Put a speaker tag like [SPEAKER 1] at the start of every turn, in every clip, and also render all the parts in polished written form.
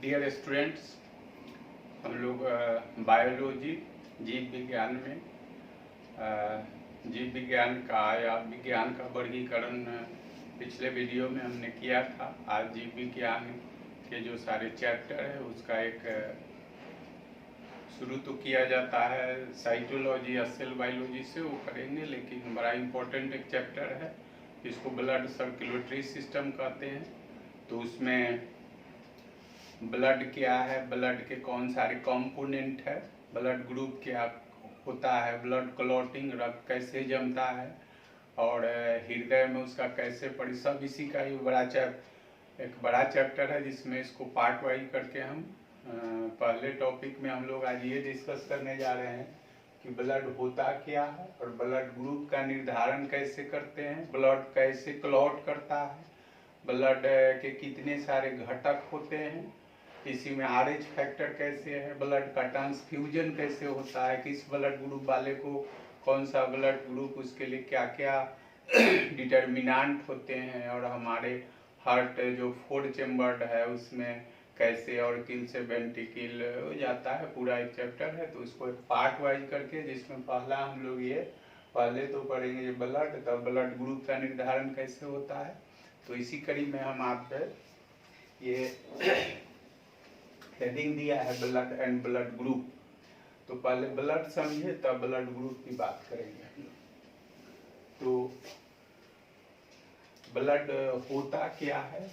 [SPEAKER 1] Dear students, हम लोग biology जीव विज्ञान में जीव विज्ञान का या विज्ञान का वर्गीकरण पिछले वीडियो में हमने किया था। आज जीव विज्ञान के जो सारे चैप्टर है उसका एक शुरू तो किया जाता है साइटोलॉजी या सेल बायोलॉजी से, वो करेंगे, लेकिन बड़ा इम्पोर्टेंट एक चैप्टर है जिसको ब्लड सर्कुलेटरी सिस्टम कहते हैं। तो उसमें ब्लड क्या है, ब्लड के कौन सारे कंपोनेंट है, ब्लड ग्रुप क्या होता है, ब्लड क्लॉटिंग, रक्त कैसे जमता है और हृदय में उसका कैसे सब इसी का ही एक बड़ा चैप्टर है जिसमें इसको पार्ट वाइज करके हम पहले टॉपिक में हम लोग आज ये डिस्कस करने जा रहे हैं कि ब्लड होता क्या है और ब्लड ग्रुप का निर्धारण कैसे करते हैं, ब्लड कैसे क्लॉट करता है, ब्लड के कितने सारे घटक होते हैं, इसी में RH फैक्टर कैसे है, ब्लड का ट्रांसफ्यूजन कैसे होता है, किस ब्लड ग्रुप वाले को कौन सा ब्लड ग्रुप, उसके लिए क्या क्या डिटर्मिनेंट होते हैं, और हमारे हार्ट जो 4 चेम्बर्ड है उसमें कैसे और किल से वेंट्रिकल हो जाता है, पूरा एक चैप्टर है। तो इसको एक पार्ट वाइज करके, जिसमें पहला हम लोग ये पहले तो पढ़ेंगे ब्लड, तब ब्लड ग्रुप का निर्धारण कैसे होता है। तो इसी कड़ी में हम आप ये हेडिंग दिया है ब्लड एंड ब्लड ग्रुप। तो पहले ब्लड समझे तब ब्लड ग्रुप की बात करेंगे हम लोग। तो ब्लड होता क्या है,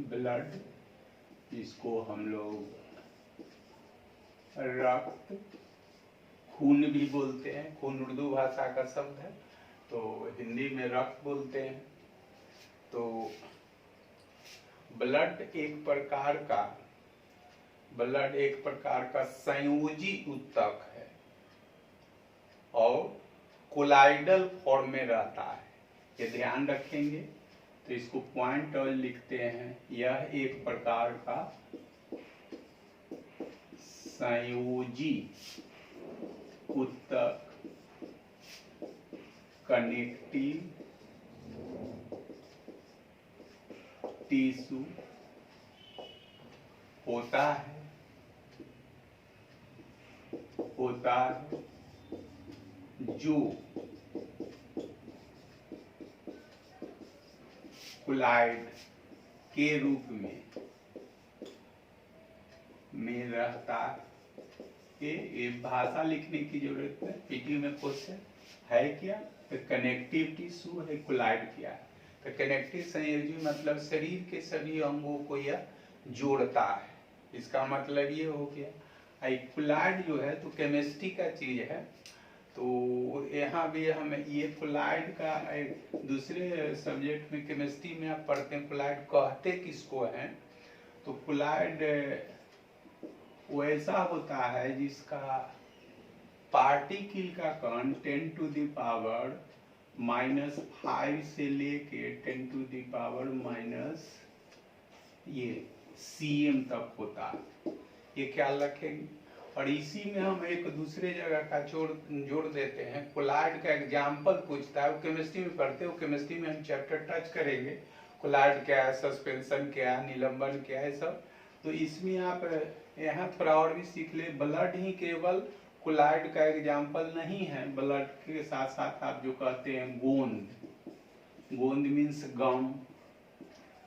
[SPEAKER 1] ब्लड इसको हम लोग रक्त, खून भी बोलते हैं, खून उर्दू भाषा का शब्द है, तो हिंदी में रक्त बोलते हैं। तो ब्लड एक प्रकार का संयोजी ऊतक है और कोलाइडल फॉर्म में रहता है। ये ध्यान रखेंगे तो इसको पॉइंट और लिखते हैं, यह एक प्रकार का संयोजी ऊतक कनेक्टिव टिश्यू होता है जो कोलाइड के रूप में रहता है। ये भाषा लिखने की जरूरत है, पीटी में क्वेश्चन है क्या, तो कनेक्टिव टिश्यू है, कोलाइड क्या है। तो कनेक्टिव संयोजी मतलब शरीर के सभी अंगों को यह जोड़ता है, इसका मतलब ये हो गया। कोलाइड जो है तो केमिस्ट्री का चीज है, तो यहाँ भी हमें ये कोलाइड का एक दूसरे सब्जेक्ट में केमिस्ट्री में आप पढ़ते हैं कोलाइड कहते किसको हैं। तो कोलाइड वो ऐसा होता है जिसका पार्टिकल का कण 10 टू द पावर -5 से लेके 10 टू द पावर माइनस ये cm तक होता है, ये ख्याल रखेंगे। और इसी में हम एक दूसरे जगह का जोड़ देते हैं। कोलाइड का एग्जाम्पल पूछता है, वो केमिस्ट्री में पढ़ते हो, केमिस्ट्री में हम चैप्टर टच करेंगे, कोलाइड क्या है, सस्पेंशन क्या है, निलंबन क्या है, सब। तो इसमें आप यहाँ थोड़ा और भी सीख ले। ब्लड ही केवल कोलाइड का एग्जाम्पल नहीं है, ब्लड के साथ साथ आप जो कहते हैं गोंद मीन्स गम,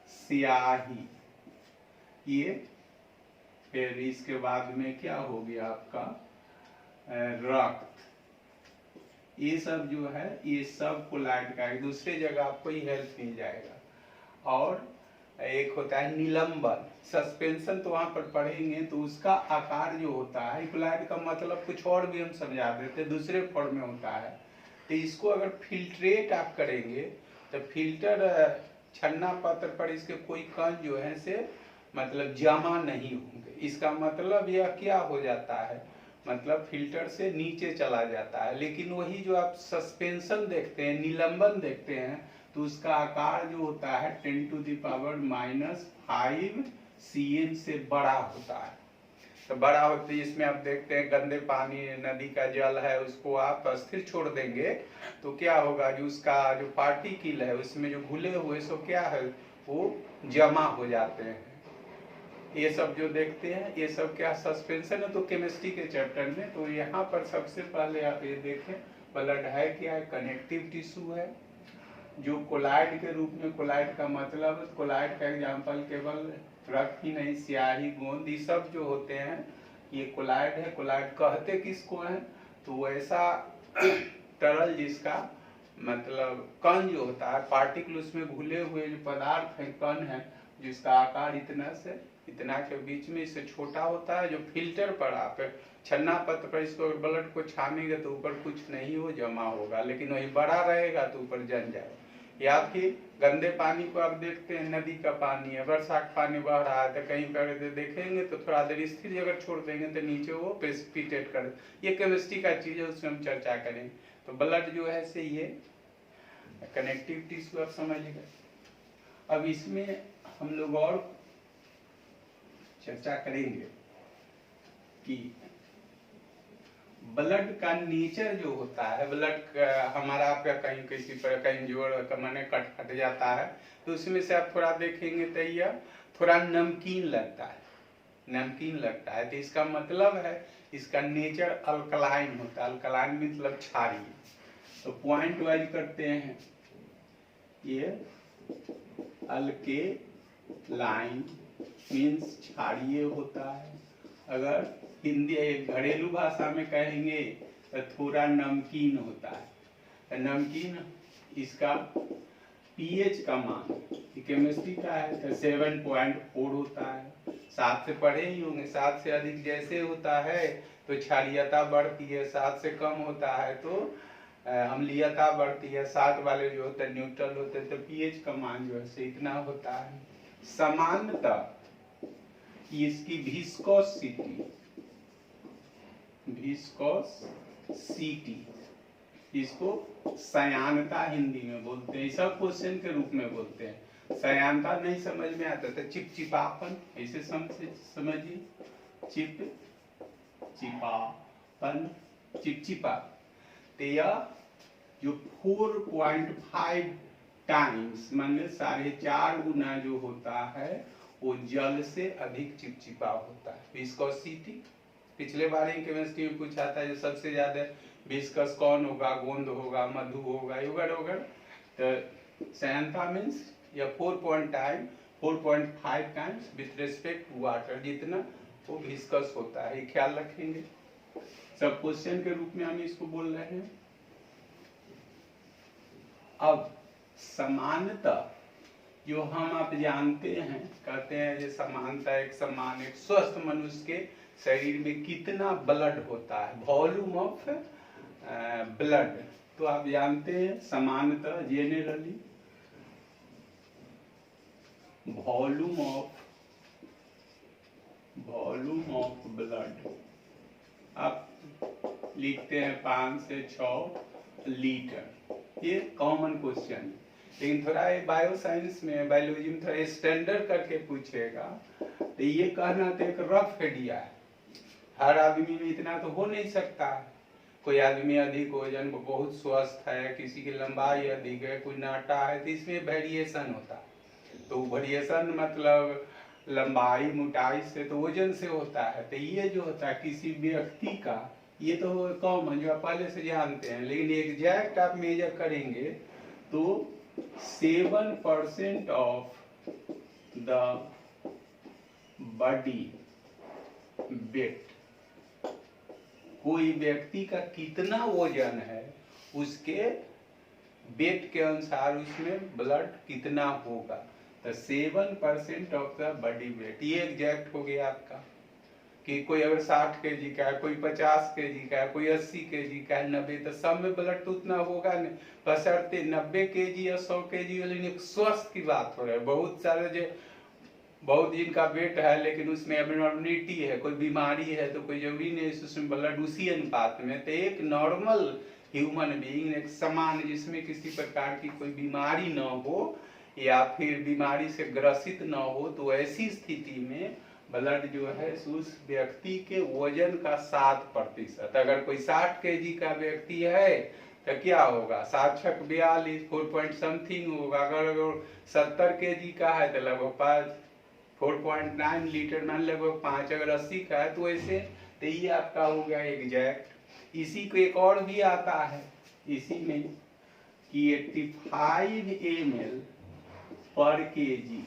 [SPEAKER 1] स्याही, ये फिर इसके बाद में क्या हो गया आपका रक्त, ये सब जो है ये सब कोलाइड का एक दूसरे जगह आपको ही हेल्प मिल जाएगा। और एक होता है निलंबन, सस्पेंशन तो वहां पर पढ़ेंगे, तो उसका आकार जो होता है, कोलाइड का मतलब कुछ और भी हम समझा देते, दूसरे फॉर्म में होता है। तो इसको अगर फिल्ट्रेट आप करेंगे तो फिल्टर छन्ना पत्र पर इसके कोई कण जो है से मतलब जमा नहीं होंगे। इसका मतलब यह क्या हो जाता है, मतलब फिल्टर से नीचे चला जाता है। लेकिन वही जो आप सस्पेंशन देखते हैं, निलंबन देखते हैं, तो उसका आकार जो होता है 10 टू द पावर -5 cm से बड़ा होता है। तो बड़ा होते ही इसमें आप देखते हैं गंदे पानी नदी का जल है उसको आप अस्थिर छोड़ देंगे तो क्या होगा, जो उसका जो पार्टिकल है उसमें जो घुले हुए सो क्या है वो जमा हो जाते हैं। ये सब जो देखते हैं ये सब क्या सस्पेंशन है, तो केमिस्ट्री के चैप्टर में। तो यहाँ पर सबसे पहले आप ये देखें ब्लड है क्या है, कनेक्टिव टिश्यू है जो कोलाइड के रूप में, कोलाइड का मतलब कोलाइड का एग्जाम्पल केवल रक्त ही नहीं, स्याही गोंद ये सब जो होते हैं ये कोलाइड है। कोलाइड कहते किसको है, तो ऐसा तरल जिसका मतलब कण जो होता है पार्टिकल उसमें घुले हुए जो पदार्थ है कण है जिसका आकार इतना से इतना के बीच में इससे छोटा होता है, जो फिल्टर पर आप छन्ना पत्र पर इसको ब्लड को छानेंगे तो ऊपर कुछ नहीं हो जमा होगा, लेकिन वही बड़ा रहेगा तो ऊपर जम जाएगा। या फिर गंदे पानी को आप देखते हैं नदी का पानी है, वर्षा का पानी बह रहा है तो कहीं पर देखेंगे तो थोड़ा देर स्थिर जगह छोड़ देंगे तो नीचे वो प्रेसिपिटेट कर, ये केमिस्ट्री का चीज है उसमें हम चर्चा करेंगे। तो ब्लड जो है से ये कनेक्टिव टिश्यू आप समझ गए। अब इसमें हम लोग और चर्चा करेंगे कि ब्लड का नेचर जो होता है, ब्लड हमारा आपका कहीं किसी पर कहीं जोड़ मैंने कट जाता है तो उसमें से आप थोड़ा देखेंगे तो यह थोड़ा नमकीन लगता है, नमकीन लगता है, तो इसका मतलब है इसका नेचर अल्कलाइन होता है। अल्कलाइन मतलब क्षारीय। तो पॉइंट वाइज करते हैं, ये अल्केलाइन मीन्स क्षारीय होता है। अगर हिंदी घरेलू भाषा में कहेंगे तो थोड़ा नमकीन होता है। नमकीन इसका पीएच का मान केमिस्ट्री का है तो 7.4 होता है। 7 से पढ़े ही होंगे, 7 से अधिक जैसे होता है तो क्षारीयता बढ़ती है, 7 से कम होता है तो अम्लीयता बढ़ती है, 7 वाले जो होते हैं न्यूट्रल होते हैं, तो पीएच का मान जो है इतना होता है। सामान्यतः इसकी विस्कोसिटी इसको सयानता हिंदी में बोलते हैं, सब क्वेश्चन के रूप में बोलते हैं। सयानता नहीं समझ में आता तो चिपचिपापन ऐसे समझिए, चिपचिपापन चिपचिपा। तो यह जो 4.5 टाइम्स माने 4.5 गुना जो होता है वो जल से अधिक चिपचिपा होता है। विस्कोसिटी पिछले बार ही केमिस्ट्री में पूछा था जो सबसे ज्यादा विस्कस कौन होगा, गोंद होगा, मधु होगा, वगैरह वगैरह। तो सयानता मीन्स या 4.5 times with respect to water, जितना वो विस्कस होता है, ये ख्याल रखेंगे। सब क्वेश्चन के रूप में हम इसको बोल रहे हैं। अब समानता जो हम आप जानते हैं, कहते हैं जो समानता एक समान एक स्वस्थ मनुष्य के शरीर में कितना ब्लड होता है, वॉल्यूम ऑफ ब्लड। तो आप जानते हैं समानता जेनरली वॉल्यूम ऑफ ब्लड आप लिखते हैं 5 से 6 लीटर। ये कॉमन क्वेश्चन है, लेकिन थोड़ा ये बायो साइंस में बायोलॉजी में थोड़ा स्टैंडर्ड करके पूछेगा तो ये कहना तो एक रफ आइडिया है, हर आदमी में इतना तो हो नहीं सकता। कोई आदमी अधिक वजन बहुत स्वस्थ है, किसी की लंबाई अधिक है, कोई नाटा है, तो इसमें वेरिएशन होता है। तो वेरिएशन मतलब लंबाई मोटाई से तो वजन से होता है। तो ये जो होता है किसी व्यक्ति का, ये तो कॉमन जो आप पहले से जानते हैं, लेकिन एग्जैक्ट आप मेजर करेंगे तो 7% ऑफ द बॉडी वेट, कोई व्यक्ति का कितना वजन है उसके वेट के अनुसार उसमें ब्लड कितना होगा। तो 7% ऑफ द बॉडी वेट, ये एग्जैक्ट हो गया आपका कि कोई अगर 60 kg का है, कोई 50 kg का है, कोई 80 kg का है, 90, तो सब में ब्लड तो उतना होगा नहीं, बशर्ते 90 kg या 100 kg वाले स्वस्थ की बात हो रहा है। बहुत सारे जो बहुत जिनका वेट है लेकिन उसमें एबनॉर्मलिटी है, कोई बीमारी है, तो कोई जरूरी नहीं उसमें ब्लड उसी अनुपात में। तो एक नॉर्मल ह्यूमन बीइंग एक समान जिसमें किसी प्रकार की कोई बीमारी न हो या फिर बीमारी से ग्रसित न हो, तो ऐसी स्थिति में ब्लड जो है उस व्यक्ति के वजन का 7%। अगर कोई 60 केजी का व्यक्ति है तो क्या होगा, 7×42 4 पॉइंट समथिंग होगा। अगर 70 केजी का है तो लगभग 4.9 लीटर, मान लगभग 5। अगर 80 का है तो ऐसे, तो ये आपका हो गया एग्जैक्ट। इसी को एक और भी आता है इसी में कि 85 ml पर KG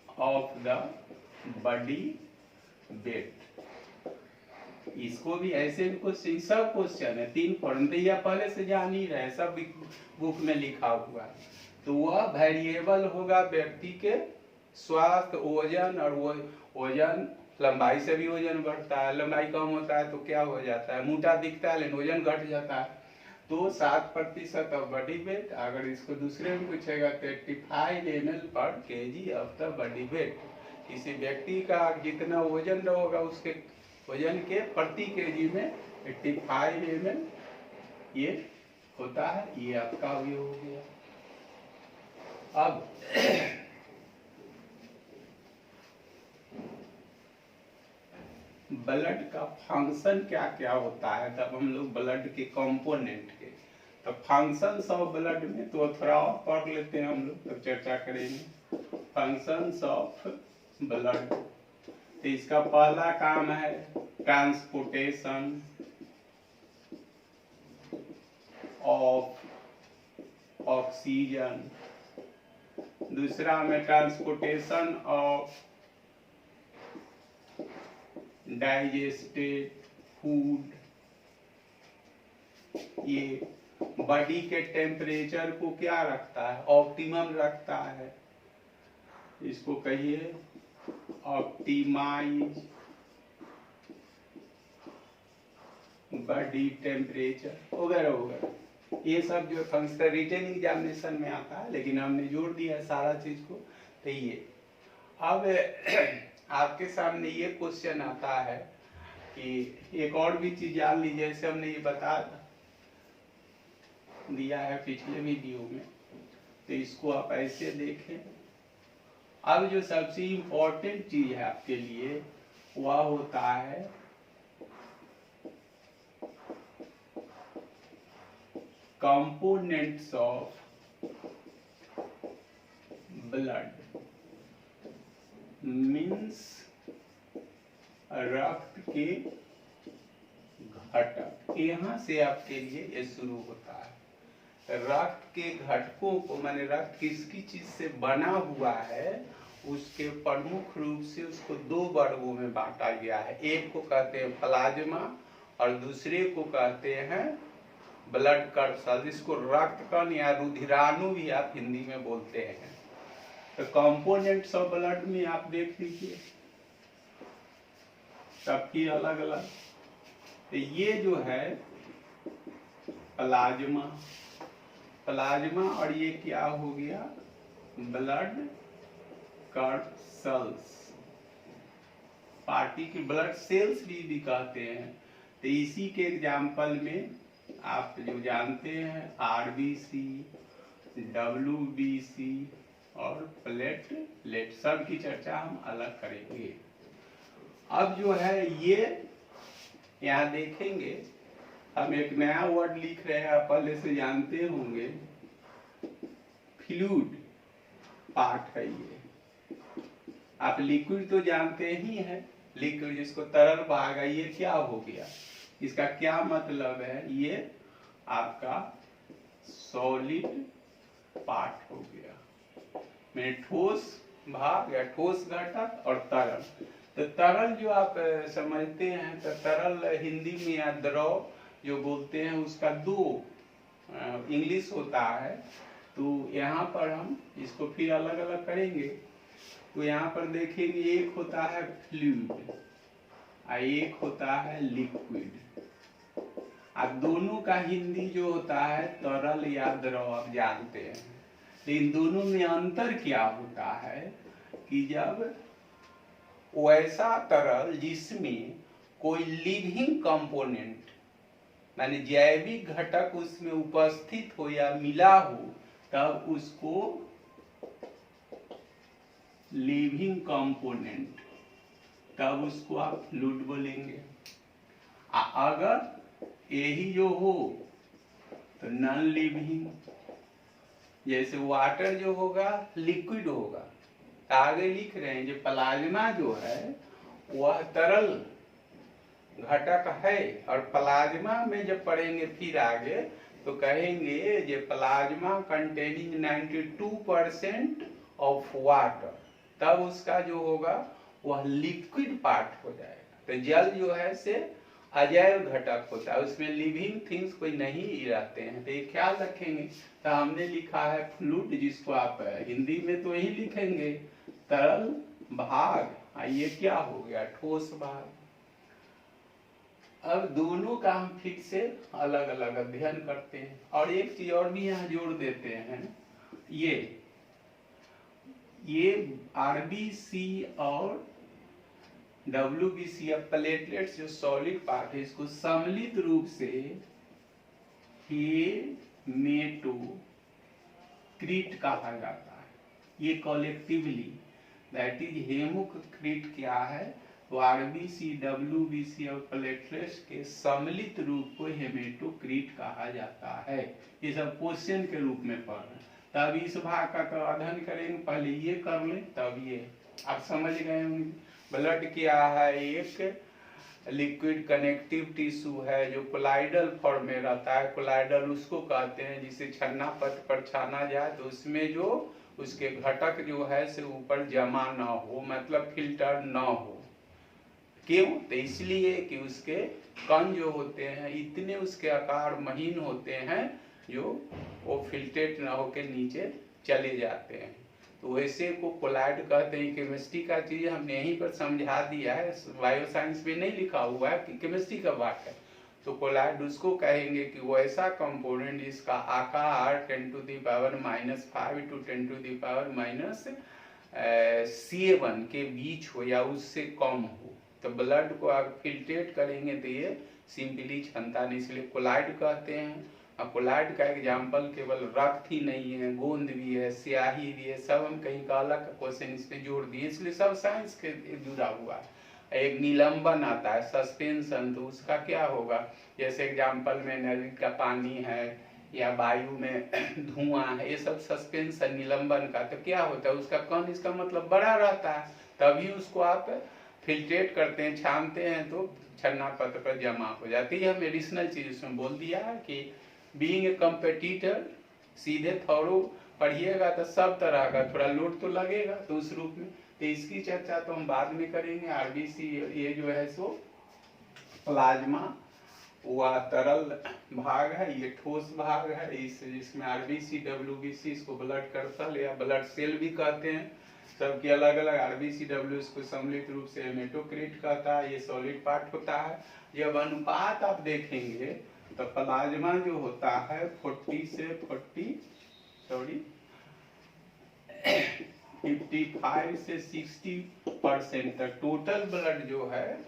[SPEAKER 1] of the body weight. इसको भी ऐसे भी क्वेश्चन, सब क्वेश्चन है 3 फॉर्म, तो यह पहले से जान ही रहे, सब बुक में लिखा हुआ है। तो वह वेरिएबल होगा व्यक्ति के स्वास्थ्य, वजन, और वो वजन लंबाई से भी वजन बढ़ता है, लंबाई कम होता है तो क्या हो जाता है, मोटा दिखता है लेकिन वजन घट जाता है। तो 7% ऑफ बॉडी वेट। अगर इसको दूसरे में पूछेगा तो 85 ml पर KG of the body weight. किसी व्यक्ति का जितना वजन होगा उसके वजन के प्रति केजी में 85 ml ये होता है। ये आपका भी हो गया। अब ब्लड का फंक्शन क्या क्या होता है, तब हम लोग ब्लड के कंपोनेंट के, तो फंक्शंस ऑफ ब्लड में तो थोड़ा और पढ़ लेते हैं हम लोग, तब चर्चा करेंगे। फंक्शंस ऑफ ब्लड, तो इसका पहला काम है ट्रांसपोर्टेशन ऑफ ऑक्सीजन, दूसरा में ट्रांसपोर्टेशन ऑफ डाइजेस्टेड फूड। ये बॉडी के टेम्परेचर को क्या रखता है, ऑप्टिमम रखता है। इसको कहिए ऑप्टिमाइज बॉडी टेम्परेचर वगैरह वगैरह। ये सब जो फंक्शन रिटन एग्जामिनेशन में आता है, लेकिन हमने जोड़ दिया सारा चीज को। तो ये अब आपके सामने ये क्वेश्चन आता है कि एक और भी चीज जान लीजिए, जैसे हमने ये बता दिया है पिछले वीडियो में, तो इसको आप ऐसे देखें। अब जो सबसे इम्पोर्टेंट चीज है आपके लिए वह होता है कंपोनेंट्स ऑफ ब्लड, मीन्स रक्त के घटक। यहाँ से आपके लिए ये शुरू होता है। रक्त के घटकों को, माने रक्त किसकी चीज से बना हुआ है, उसके प्रमुख रूप से उसको 2 वर्गों में बांटा गया है। एक को कहते हैं प्लाज्मा और दूसरे को कहते हैं ब्लड कर्सल, जिसको रक्त कण या रुधिराणु भी आप हिंदी में बोलते हैं। तो कंपोनेंट्स ऑफ ब्लड में आप देख लीजिए सबकी अलग अलग। तो ये जो है प्लाज्मा, और ये क्या हो गया, ब्लड कर्सल्स, पार्टी की ब्लड सेल्स भी कहते हैं। तो इसी के एग्जाम्पल में आप जो जानते हैं आरबीसी, डब्ल्यूबीसी और प्लेटलेट, सब की चर्चा हम अलग करेंगे। अब जो है ये यहाँ देखेंगे, हम एक नया वर्ड लिख रहे हैं, आप पहले से जानते होंगे, फ्लूइड पार्ट है ये। आप लिक्विड तो जानते ही हैं, लिक्विड जिसको तरल भाग है, ये क्या हो गया, इसका क्या मतलब है, ये आपका सॉलिड पार्ट हो गया। में ठोस भाग या ठोस घटक और तरल। तो तरल जो आप समझते हैं, तो तरल हिंदी में या द्रव जो बोलते हैं उसका 2 इंग्लिश होता है। तो यहाँ पर हम इसको फिर अलग अलग करेंगे। तो यहाँ पर देखेंगे एक होता है फ्लूइड और एक होता है लिक्विड। अब दोनों का हिंदी जो होता है तरल या द्रव, आप जानते हैं। लेकिन दोनों में अंतर क्या होता है कि जब वैसा तरल जिसमें कोई लिविंग कंपोनेंट, माने जैविक घटक उसमें उपस्थित हो या मिला हो, तब उसको लिविंग कंपोनेंट, तब उसको आप फ्लूइड बोलेंगे। अगर यही जो हो तो नॉन लिविंग, जैसे वाटर जो होगा लिक्विड होगा। आगे लिख रहे हैं जो प्लाज्मा जो है वह तरल घटक है, और प्लाज्मा में जब पढ़ेंगे फिर आगे तो कहेंगे ये प्लाज्मा कंटेनिंग 92% ऑफ वाटर, तब उसका जो होगा वह लिक्विड पार्ट हो जाएगा। तो जल जो है से अजैव घटक होता है, उसमें लिविंग थिंग्स कोई नहीं रहते हैं, तो ये ख्याल रखेंगे। तो हमने लिखा है फ्लूइड, जिसको आप हिंदी में तो यही लिखेंगे तरल भाग, ये क्या हो गया ठोस भाग। अब दोनों का हम फिर से अलग अलग अध्ययन करते हैं। और एक चीज और भी यहाँ जोड़ देते हैं, ये आरबीसी और डब्ल्यूबीसी अब प्लेटलेट्स जो सॉलिड पार्ट है इसको सम्मिलित रूप से हेमेटोक्रीट कहा जाता है। ये कॉलेक्टिवली दैट इज हेमोक्रीट क्या है, तो आरबीसी डब्ल्यूबीसी और प्लेटलेट्स के सम्मिलित रूप को हेमेटोक्रीट कहा जाता है। ये सब क्वेश्चन के रूप में पढ़ रहे हैं, तब इस भाग का अध्ययन करेंगे, पहले ये कर लें तब ये आप समझ गए होंगे। ब्लड क्या है, एक लिक्विड कनेक्टिव टिश्यू है जो कोलाइडल फॉर्म में रहता है। कोलाइडल उसको कहते हैं जिसे छन्ना पत्र पर छाना जाए तो उसमें जो उसके घटक जो है से ऊपर जमा ना हो, मतलब फिल्टर ना हो। क्यों? तो इसलिए कि उसके कण जो होते हैं इतने उसके आकार महीन होते हैं जो वो फिल्ट्रेट ना होके नीचे चले जाते हैं, तो वैसे को कोलाइड कहते हैं। केमिस्ट्री का चीज हमने यहीं पर समझा दिया है, बायो साइंस में नहीं लिखा हुआ है कि केमिस्ट्री का बात है। तो कोलाइड उसको कहेंगे कि वो ऐसा कंपोनेंट जिसका आकार 10⁻⁻⁵ to 10⁻⁻⁶ के बीच हो या उससे कम हो। तो ब्लड को आप फिल्ट्रेट करेंगे तो ये सिंपली क्षमता नहीं, इसलिए कोलाइड कहते हैं। अब कोलाइड का एग्जाम्पल केवल रक्त ही नहीं है, गोंद भी है, स्याही भी है, सब हम कहीं का अलग क्वेश्चन इसमें जोड़ दिए, इसलिए सब साइंस के जुड़ा हुआ है। एक निलंबन आता है सस्पेंशन, तो उसका क्या होगा, जैसे एग्जाम्पल में नदी का पानी है या वायु में धुआं है, ये सब सस्पेंशन निलंबन का। तो क्या होता है उसका कण इसका मतलब बड़ा रहता है, तभी उसको आप फिल्ट्रेट करते हैं, छानते हैं तो छन्ना पत्र पर जमा हो जाती है। मेडिसिनल चीज उसमें बोल दिया है कि बीइंग ए कंपेटिटर, सीधे थोड़ो पढ़िएगा तो सब तरह का थोड़ा लोड तो लगेगा, तो उस रूप में तो इसकी चर्चा तो हम बाद में करेंगे। आरबीसी ये जो है सो प्लाज्मा वह तरल भाग है, ये ठोस भाग है। इसमें आरबीसी डब्ल्यूबीसी इसको ब्लड कर्सल या ब्लड सेल भी कहते हैं, सबके अलग अलग। आरबीसी डब्ल्यू इसको सम्मिलित रूप से हेमेटोक्रीट कहता है, ये सॉलिड पार्ट होता है। जब अनुपात आप देखेंगे तो प्लाज्मा जो होता है 55 से 60% तक टोटल ब्लड जो है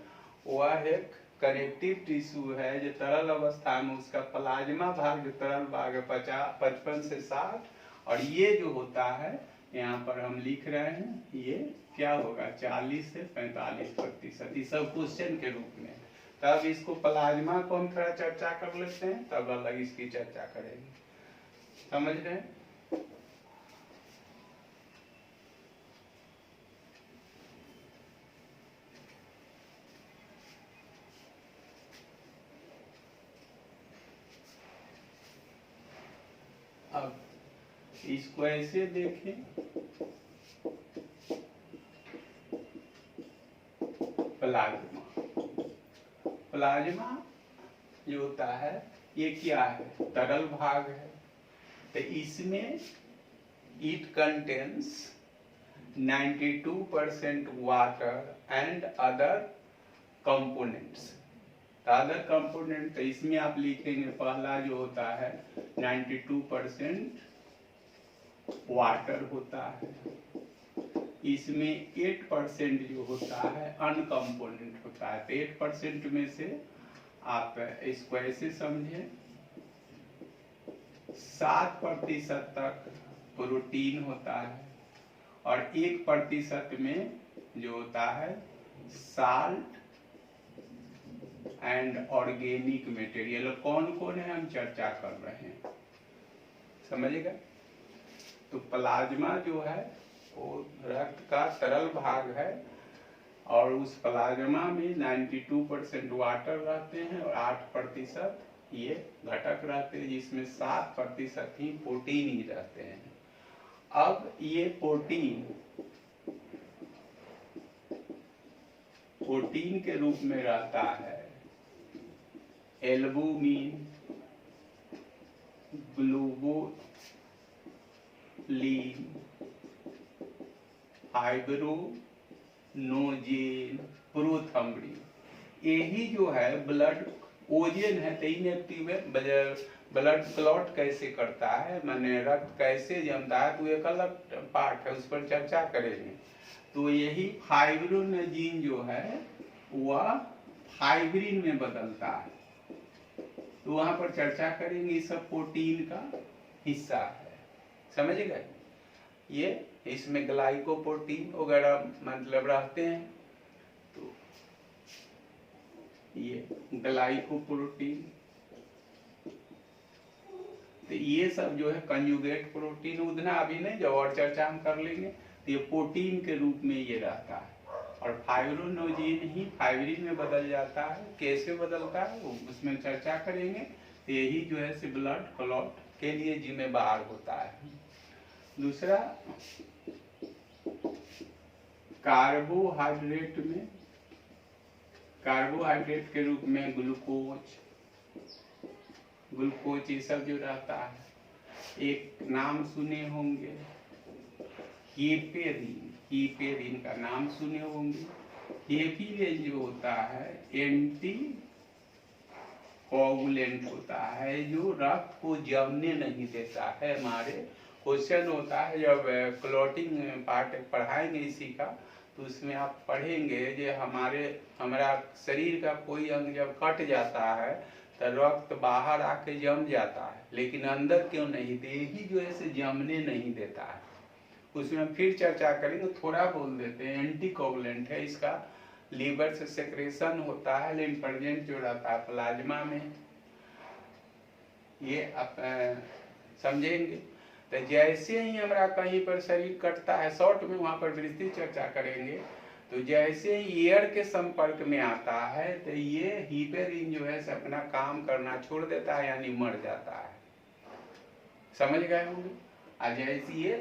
[SPEAKER 1] वह एक कनेक्टिव टिश्यू है जो तरल अवस्था में, उसका प्लाज्मा भाग जो तरल भाग है 55 से 60, और ये जो होता है यहाँ पर हम लिख रहे हैं ये क्या होगा 40 से 45%। ये सब क्वेश्चन के रूप में। तब इसको प्लाज्मा को हम थोड़ा चर्चा कर लेते हैं, तब अलग इसकी चर्चा करेंगे। समझ रहे हैं? अब इसको ऐसे देखें, प्लाज्मा जो होता है ये क्या है, तरल भाग है। तो इसमें it contains 92% water and other components. Other component तो इसमें आप लिखेंगे, पहला जो होता है 92% वाटर होता है, इसमें 8% जो होता है अनकंपोनेंट होता है। तो 8% में से आप इसको ऐसे समझें 7% तक प्रोटीन होता है और 1% में जो होता है साल्ट एंड ऑर्गेनिक मटेरियल। कौन कौन है हम चर्चा कर रहे हैं, समझिएगा। तो प्लाज्मा जो है वो रक्त का तरल भाग है और उस प्लाज्मा में 92% वाटर रहते हैं और 8% ये घटक रहते हैं, जिसमें 7% ही प्रोटीन ही रहते हैं। अब ये प्रोटीन के रूप में रहता है एल्बुमिन, ग्लोबुलिन, फाइब्रोनोजेन, प्रोथ्रोम्बिन। यही जो है ब्लड ओजन है, तो इनएक्टिव है। ब्लड क्लॉट कैसे करता है, माने रक्त कैसे जमता है, तो एक अलग पार्ट है, उस पर चर्चा करेंगे। तो यही फाइब्रोनोजेन जो है वह फाइब्रिन में बदलता है, तो वहां पर चर्चा करेंगे। ये सब प्रोटीन का हिस्सा है, समझ गए। ये इसमें ग्लाइकोप्रोटीन वगैरह मतलब रहते हैं, तो ये ग्लाइकोप्रोटीन, तो ये सब जो है कंजुगेट प्रोटीन, उतना अभी नहीं, जब और चर्चा हम कर लेंगे। तो ये प्रोटीन के रूप में ये रहता है और फाइब्रोनोजेन ही फाइब्रिन में बदल जाता है। कैसे बदलता है वो उसमें चर्चा करेंगे। तो यही जो है ब्लड क्लॉट के लिए जिम्मेदार होता है। दूसरा, कार्बोहाइड्रेट के रूप में ग्लूकोज ये सब जो रहता है। एक नाम सुने होंगे कीपेरिन का नाम सुने होंगे। कीपेरिन जो होता है एंटी कोगुलेंट होता है, जो रक्त को जमने नहीं देता है। हमारे क्वेश्चन होता है जब क्लॉटिंग पार्ट पढ़ाएंगे इसी का, तो उसमें आप पढ़ेंगे जो हमारा शरीर का कोई अंग जब कट जाता है तो रक्त बाहर आके जम जाता है, लेकिन अंदर क्यों नहीं, तो यही जो है जमने नहीं देता है। उसमें फिर चर्चा करेंगे, थोड़ा बोल देते हैं। एंटी कोगुलेंट है, इसका लीवर से सेक्रेशन होता है, लेकिन प्रेजेंट जो रहता है प्लाज्मा में, ये आप समझेंगे। तो जैसे ही हमारा कहीं पर शरीर कटता है, शॉर्ट में वहां पर विस्तृत चर्चा करेंगे। तो जैसे ही एयर के संपर्क में आता है तो ये हीपेरिन जो है अपना काम करना छोड़ देता है, यानी मर जाता है, समझ गए होंगे। और जैसे ये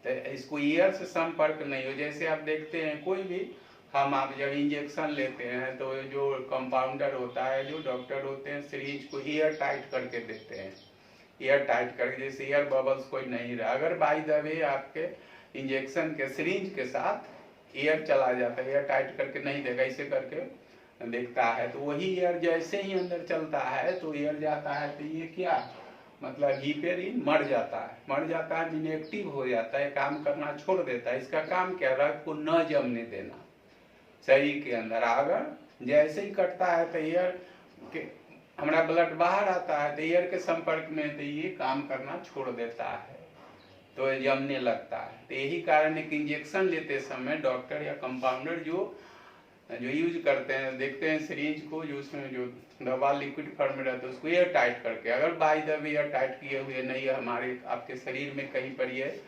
[SPEAKER 1] तो इसको एयर से संपर्क नहीं हो, जैसे आप देखते हैं कोई भी आप जब इंजेक्शन लेते हैं तो जो कंपाउंडर होता है, जो डॉक्टर होते हैं, सीरीज को एयर टाइट करके देते हैं। एयर टाइट करके, जैसे एयर बबल्स कोई नहीं रहा, अगर बाय द वे आपके इंजेक्शन के सीरीज के साथ एयर चला जाता है, एयर टाइट करके नहीं देगा, इसे करके देखता है, तो वही एयर जैसे ही अंदर चलता है तो एयर जाता है, तो ये क्या मतलब हीपेरिन मर जाता है, इनएक्टिव हो जाता है, काम करना छोड़ देता है। इसका काम क्या, रक्त को न जमने देना शरीर के अंदर। अगर जैसे ही कटता है तो एयर के हमारा ब्लड बाहर आता है, तो एयर के संपर्क में तो ये काम करना छोड़ देता है, तो जमने लगता है। तो यही कारण है कि इंजेक्शन लेते समय डॉक्टर या कंपाउंडर जो यूज करते हैं, देखते हैं सीरीज को, जो उसमें जो दवा लिक्विड फॉर्म में रहता है उसको एयर टाइट करके, अगर by the way air tight किए हुए नहीं है, हमारे आपके शरीर में कहीं पर ये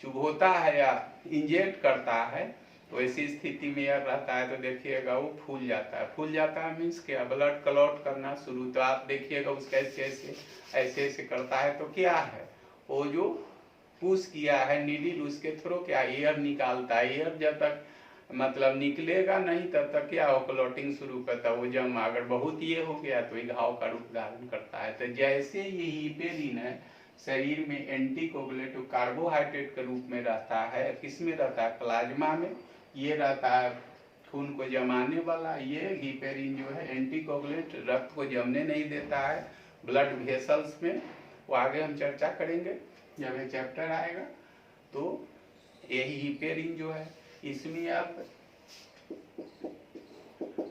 [SPEAKER 1] चुभोता है या इंजेक्ट करता है, तो ऐसी स्थिति में एयर रहता है, तो देखिएगा वो फूल जाता है मीन्स क्या, ब्लड क्लॉट करना शुरू। तो आप देखिएगा उसका ऐसे करता है, तो क्या है, वो जो पुश किया है नीडल, उसके थ्रू क्या एयर निकालता है। एयर जब तक मतलब निकलेगा नहीं तब तक क्या हो, क्लॉटिंग शुरू करता है, वो जमा अगर बहुत ये हो गया तो घाव का रूप धारण करता है। तो जैसे ये हीपेरिन है शरीर में एंटी कोगुलेंट कार्बोहाइड्रेट के रूप में रहता है, किस में रहता है, प्लाज्मा में। ये रहता है खून को जमाने वाला, ये हीपेरिन जो है एंटी कोगुलेंट, रक्त को जमने नहीं देता है ब्लड वेसल्स में। वो आगे हम चर्चा करेंगे जब ये चैप्टर आएगा। तो यही हीपेरिन जो है, इसमें आप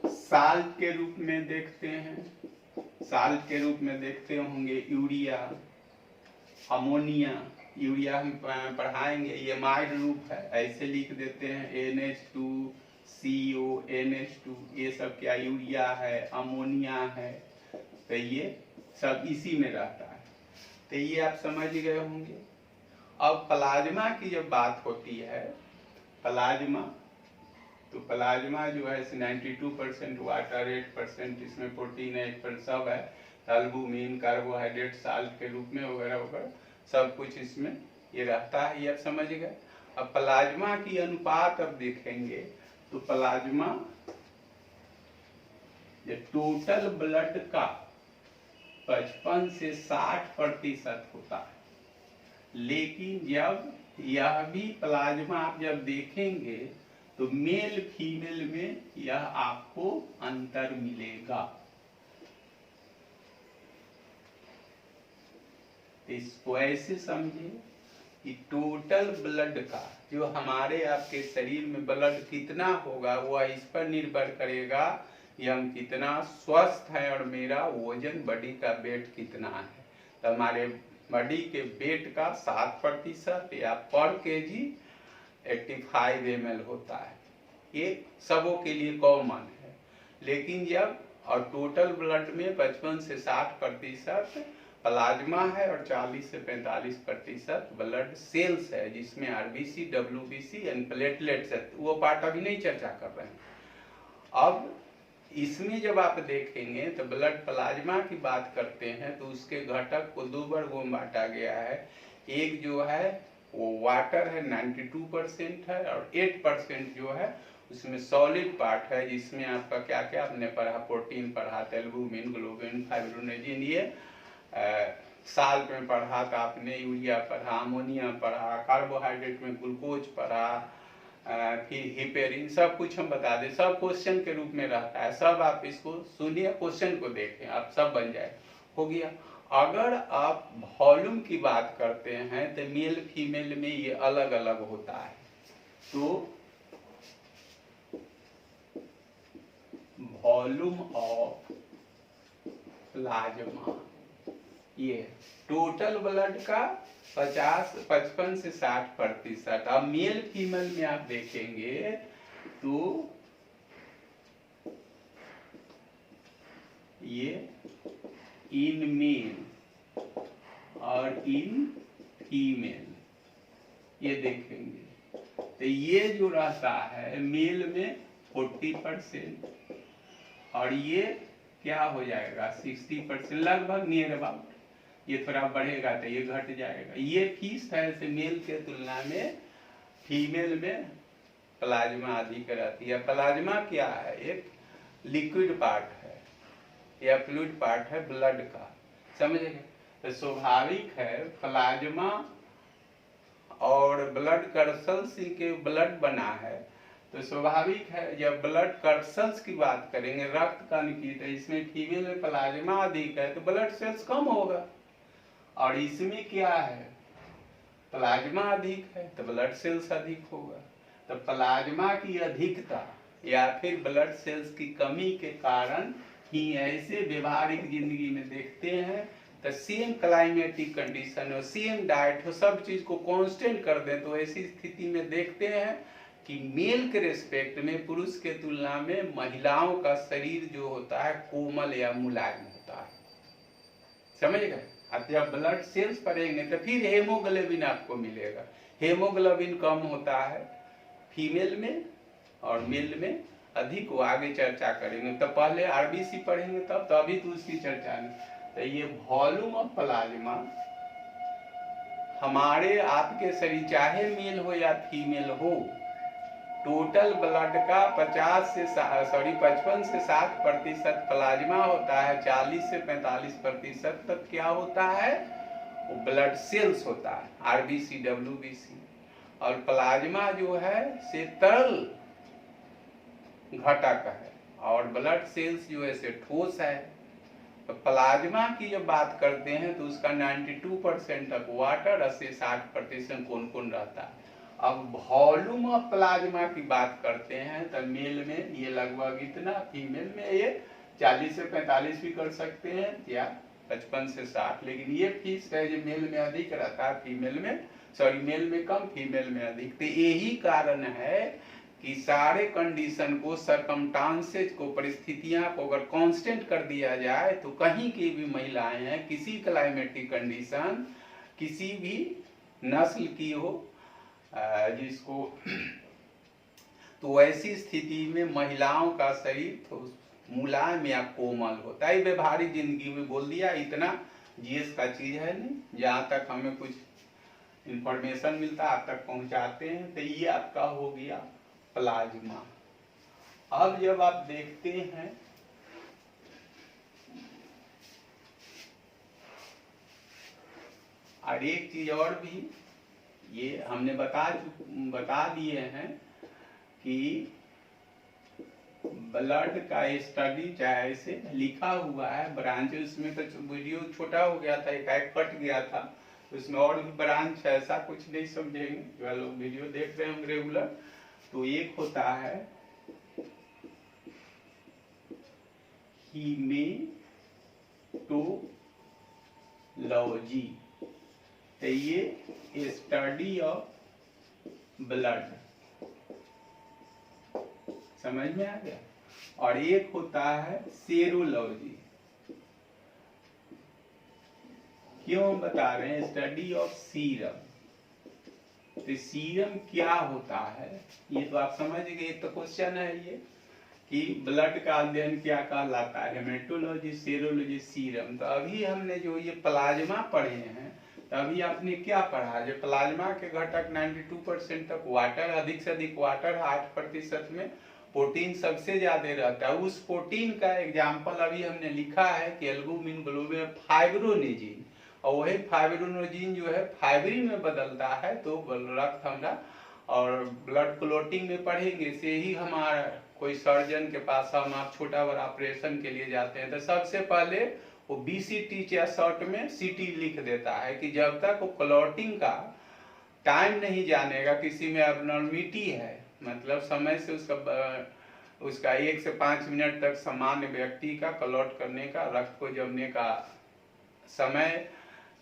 [SPEAKER 1] साल्ट के रूप में देखते हैं, साल्ट के रूप में देखते होंगे यूरिया, अमोनिया, यूरिया हम पढ़ाएंगे, ये माइल्ड रूप है, ऐसे लिख देते हैं NH2CO NH2, ये सब क्या यूरिया है, अमोनिया है, तो ये सब इसी में रहता है। तो ये आप समझ गए होंगे। अब प्लाज्मा की जब बात होती है, प्लाज्मा, तो प्लाज्मा जो है 92% वाटर, 8% इसमें प्रोटीन है, 8% सब है, एल्बुमिन, कार्बोहाइड्रेट, साल्ट के रूप में वगैरह वगैरह सब कुछ इसमें ये रहता है, ये आप समझ गए। अब प्लाज्मा की अनुपात अब देखेंगे, तो प्लाज्मा ये टोटल ब्लड का 55 से 60% होता है, लेकिन जब यह भी प्लाज्मा आप जब देखेंगे तो मेल फीमेल में यह आपको अंतर मिलेगा। इसको ऐसे समझिए कि टोटल ब्लड का जो हमारे आपके शरीर में ब्लड कितना होगा वह इस पर निर्भर करेगा कि हम कितना स्वस्थ हैं और मेरा वजन बॉडी का वेट कितना है। तो हमारे बॉडी के वेट का 7% या पर केजी 85 ml होता है, ये सबों के लिए कॉमन है। लेकिन जब और टोटल ब्लड में 55 से 60% प्लाज्मा है और 40 से 45% ब्लड सेल्स है, जिसमें आरबीसी, डब्ल्यूबीसी एंड प्लेटलेट्स है, वो पार्ट अभी नहीं चर्चा कर रहे हैं। अब इसमें जब आप देखेंगे तो ब्लड प्लाज्मा की बात करते हैं तो उसके घटक को 2 वर्गों में बांटा गया है। एक जो है वो वाटर है, 92% है, और 8% जो है उसमें सॉलिड पार्ट है, जिसमें आपका क्या क्या आपने पढ़ा, प्रोटीन पढ़ा, एल्बुमिन, ग्लोबिन, फाइब्रोनेजिन, ये साल्ट में पढ़ा था आपने, यूरिया पढ़ा, अमोनिया पढ़ा, कार्बोहाइड्रेट में ग्लूकोज पढ़ा, फिर हिपेरिन, सब कुछ हम बता दें, सब क्वेश्चन के रूप में रहता है, सब आप इसको सुनिए, क्वेश्चन को देखें, आप सब बन जाए, हो गया। अगर आप वॉल्यूम की बात करते हैं तो मेल फीमेल में ये अलग अलग होता है। तो वॉल्यूम ऑफ प्लाज्मा, ये टोटल ब्लड का 55 से 60%। अब मेल फीमेल में आप देखेंगे तो ये इन मेल और इन फीमेल ये देखेंगे तो ये जो रहता है मेल में 40% और ये क्या हो जाएगा 60%, लगभग नियर अबाउट। ये थोड़ा बढ़ेगा तो ये घट जाएगा। ये किस तरह से मेल के तुलना में फीमेल में प्लाज्मा अधिक रहती है। प्लाज्मा क्या है, एक लिक्विड पार्ट है या फ्लूइड पार्ट है ब्लड का, समझे। तो स्वाभाविक है प्लाज्मा और ब्लड कर्सल्स के ब्लड बना है, तो स्वाभाविक है जब ब्लड कर्सल्स की बात करेंगे, रक्त कण की, तो इसमें फीमेल में प्लाज्मा अधिक है तो ब्लड सेल्स कम होगा, और इसमें क्या है प्लाज्मा अधिक है तो ब्लड सेल्स अधिक होगा। तो प्लाज्मा की अधिकता या फिर ब्लड सेल्स की कमी के कारण ही ऐसे व्यवहारिक जिंदगी में देखते हैं तो सेम क्लाइमेटिक कंडीशन हो, सेम डाइट हो, सब चीज को कांस्टेंट कर दें, तो ऐसी स्थिति में देखते हैं कि मेल के रेस्पेक्ट में पुरुष के तुलना में महिलाओं का शरीर जो होता है कोमल या मुलायम होता है, समझ गए। अब जब ब्लड सेल्स बढ़ेंगे तो फिर हेमोग्लोबिन आपको मिलेगा। हेमोग्लोबिन कम होता है फीमेल में और मेल में अधिक, वो आगे चर्चा करेंगे। तो पहले आरबीसी पढ़ेंगे तब, तो अभी तो उसकी चर्चा नहीं। तो ये वॉल्यूम ऑफ प्लाज्मा हमारे आपके शरीर चाहे मेल हो या फीमेल हो, टोटल ब्लड का 55 से 60% प्लाज्मा होता है, 40 से 45% तक क्या होता है वो ब्लड सेल्स होता है, आरबीसी, डब्ल्यूबीसी। और प्लाज्मा जो है से तरल घटक है और ब्लड सेल्स जो है से ठोस है। तो प्लाज्मा की जब बात करते हैं तो उसका 92% तक वाटर, 80 से 60% कौन रहता है। अब वॉल्यूम ऑफ प्लाज्मा की बात करते हैं तो मेल में ये लगभग इतना, फीमेल में ये 40 से 45 भी कर सकते हैं या 55 से 60, लेकिन ये फिक्स है जो मेल में अधिक रहता है, फीमेल में मेल में कम, फीमेल में अधिक। तो यही कारण है कि सारे कंडीशन को, सरकमस्टांसेस को, परिस्थितियां को अगर कांस्टेंट कर दिया जाए तो कहीं की भी महिलाएं हैं, किसी क्लाइमेटिक कंडीशन, किसी भी नस्ल की हो, जिसको तो ऐसी स्थिति में महिलाओं का शरीर तो मुलायम या कोमल होता है। व्यवहारिक जिंदगी में बोल दिया, इतना जीएस का चीज है नहीं, जहाँ तक हमें कुछ इंफॉर्मेशन मिलता है आप तक पहुंचाते हैं। तो ये आपका हो गया प्लाज्मा। अब जब आप देखते हैं और एक चीज और भी, ये हमने बता दिए हैं कि ब्लड का स्टडी चाहे ऐसे लिखा हुआ है ब्रांच, उसमें तो वीडियो छोटा हो गया था, एक कट गया था, उसमें और भी ब्रांच है, ऐसा कुछ नहीं समझेंगे जो लोग वीडियो देख रहे हैं रेगुलर। तो एक होता है हीमेटोलॉजी, तो ये स्टडी ऑफ ब्लड, समझ में आ गया। और एक होता है सेरोलॉजी। क्यों बता रहे हैं स्टडी ऑफ सीरम? तो सीरम क्या होता है ये तो आप समझ गए, तो क्वेश्चन है ये कि ब्लड का अध्ययन क्या कहलाता है, हेमेटोलॉजी, सेरोलॉजी, सीरम। तो अभी हमने जो ये प्लाज्मा पढ़े हैं, तो अभी आपने क्या पढ़ा, जो प्लाज्मा के घटक 92% तक वाटर, अधिक से अधिक वाटर, 8% में प्रोटीन सबसे ज्यादा रहता है। उस प्रोटीन का एग्जाम्पल अभी हमने लिखा है कि एल्बुमिन, ग्लोबिन, फाइब्रोनेजिन, और वही फाइब्रोनोजिन जो है फाइब्रिन में बदलता है, तो रक्त हमारा, और ब्लड क्लोटिंग में पढ़ेंगे से ही हमारा कोई सर्जन के पास हम आप छोटा बड़ा ऑपरेशन के लिए जाते हैं तो सबसे पहले वो बीसीटी या शॉर्ट में सीटी लिख देता है कि जब तक वो क्लोटिंग का टाइम नहीं जानेगा, किसी में एब्नॉर्मिटी है, मतलब समय से उसका 1 से 5 मिनट तक सामान्य व्यक्ति का क्लॉट करने का, रक्त को जमने का समय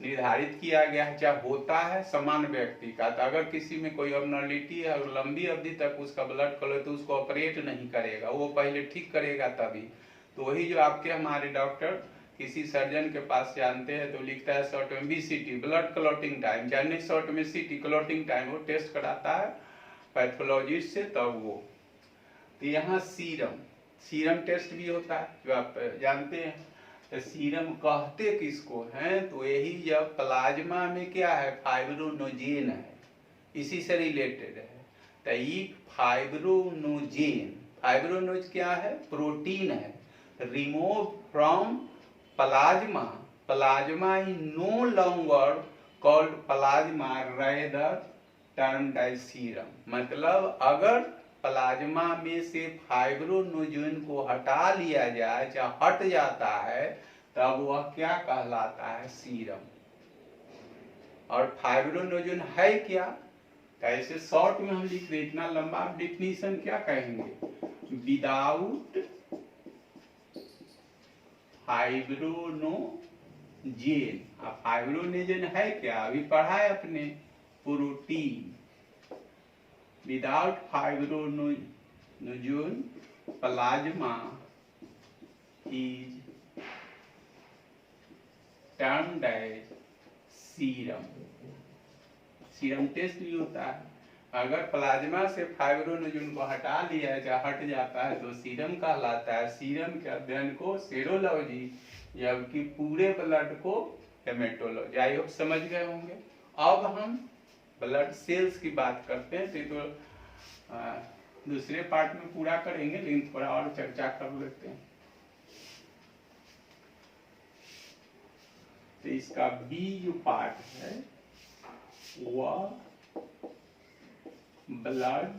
[SPEAKER 1] निर्धारित किया गया है, चाहे होता है सामान्य व्यक्ति का। तो अगर किसी में कोई एब्नॉर्मलिटी है और लंबी अवधि तक उसका ब्लड क्लॉट, तो उसको ऑपरेट नहीं करेगा, वो पहले ठीक करेगा तभी। तो वही जो आपके हमारे डॉक्टर किसी सर्जन के पास जानते हैं तो लिखता है शॉर्ट में बीसीटी, ब्लड क्लॉटिंग टाइम, यानी शॉर्ट में सीटी, क्लॉटिंग टाइम, वो टेस्ट कराता है पैथोलॉजिस्ट से, तब वो। तो यहाँ सीरम टेस्ट भी होता है जो आप जानते हैं। तो सीरम कहते किसको हैं, तो यही जब प्लाज्मा में क्या है, फाइब्रोनोजेन है, इसी से रिलेटेड है। तो ये फाइब्रोनोज क्या है, प्रोटीन है, remove from plasma, plasma is no longer called plasma rather termed as serum. मतलब अगर प्लाज्मा में से फाइब्रोनोजेन को हटा लिया जाए, चाहे हट जाता है, तब वह क्या कहलाता है, सीरम। और फाइब्रोनोजेन है क्या, ऐसे शॉर्ट में हम लिख रहे, इतना लंबा डिफिनीशन क्या कहेंगे, विदाउट फाइब्रोनोजेन। अब फाइब्रोनोजेन है क्या, अभी पढ़ा है अपने, protein. Without fibrinogen plasma is termed as serum. Serum test भी होता है, अगर प्लाज्मा से फाइब्रोनोजेन को हटा लिया या हट जाता है तो सीरम कहलाता है। सीरम के अध्ययन को सेरोलॉजी, जबकि पूरे ब्लड को हेमेटोलॉजी। आई होप समझ गए होंगे। अब हम ब्लड सेल्स की बात करते हैं, तो दूसरे पार्ट में पूरा करेंगे, लेकिन थोड़ा और चर्चा कर लेते हैं। तो इसका बी जो पार्ट है वह ब्लड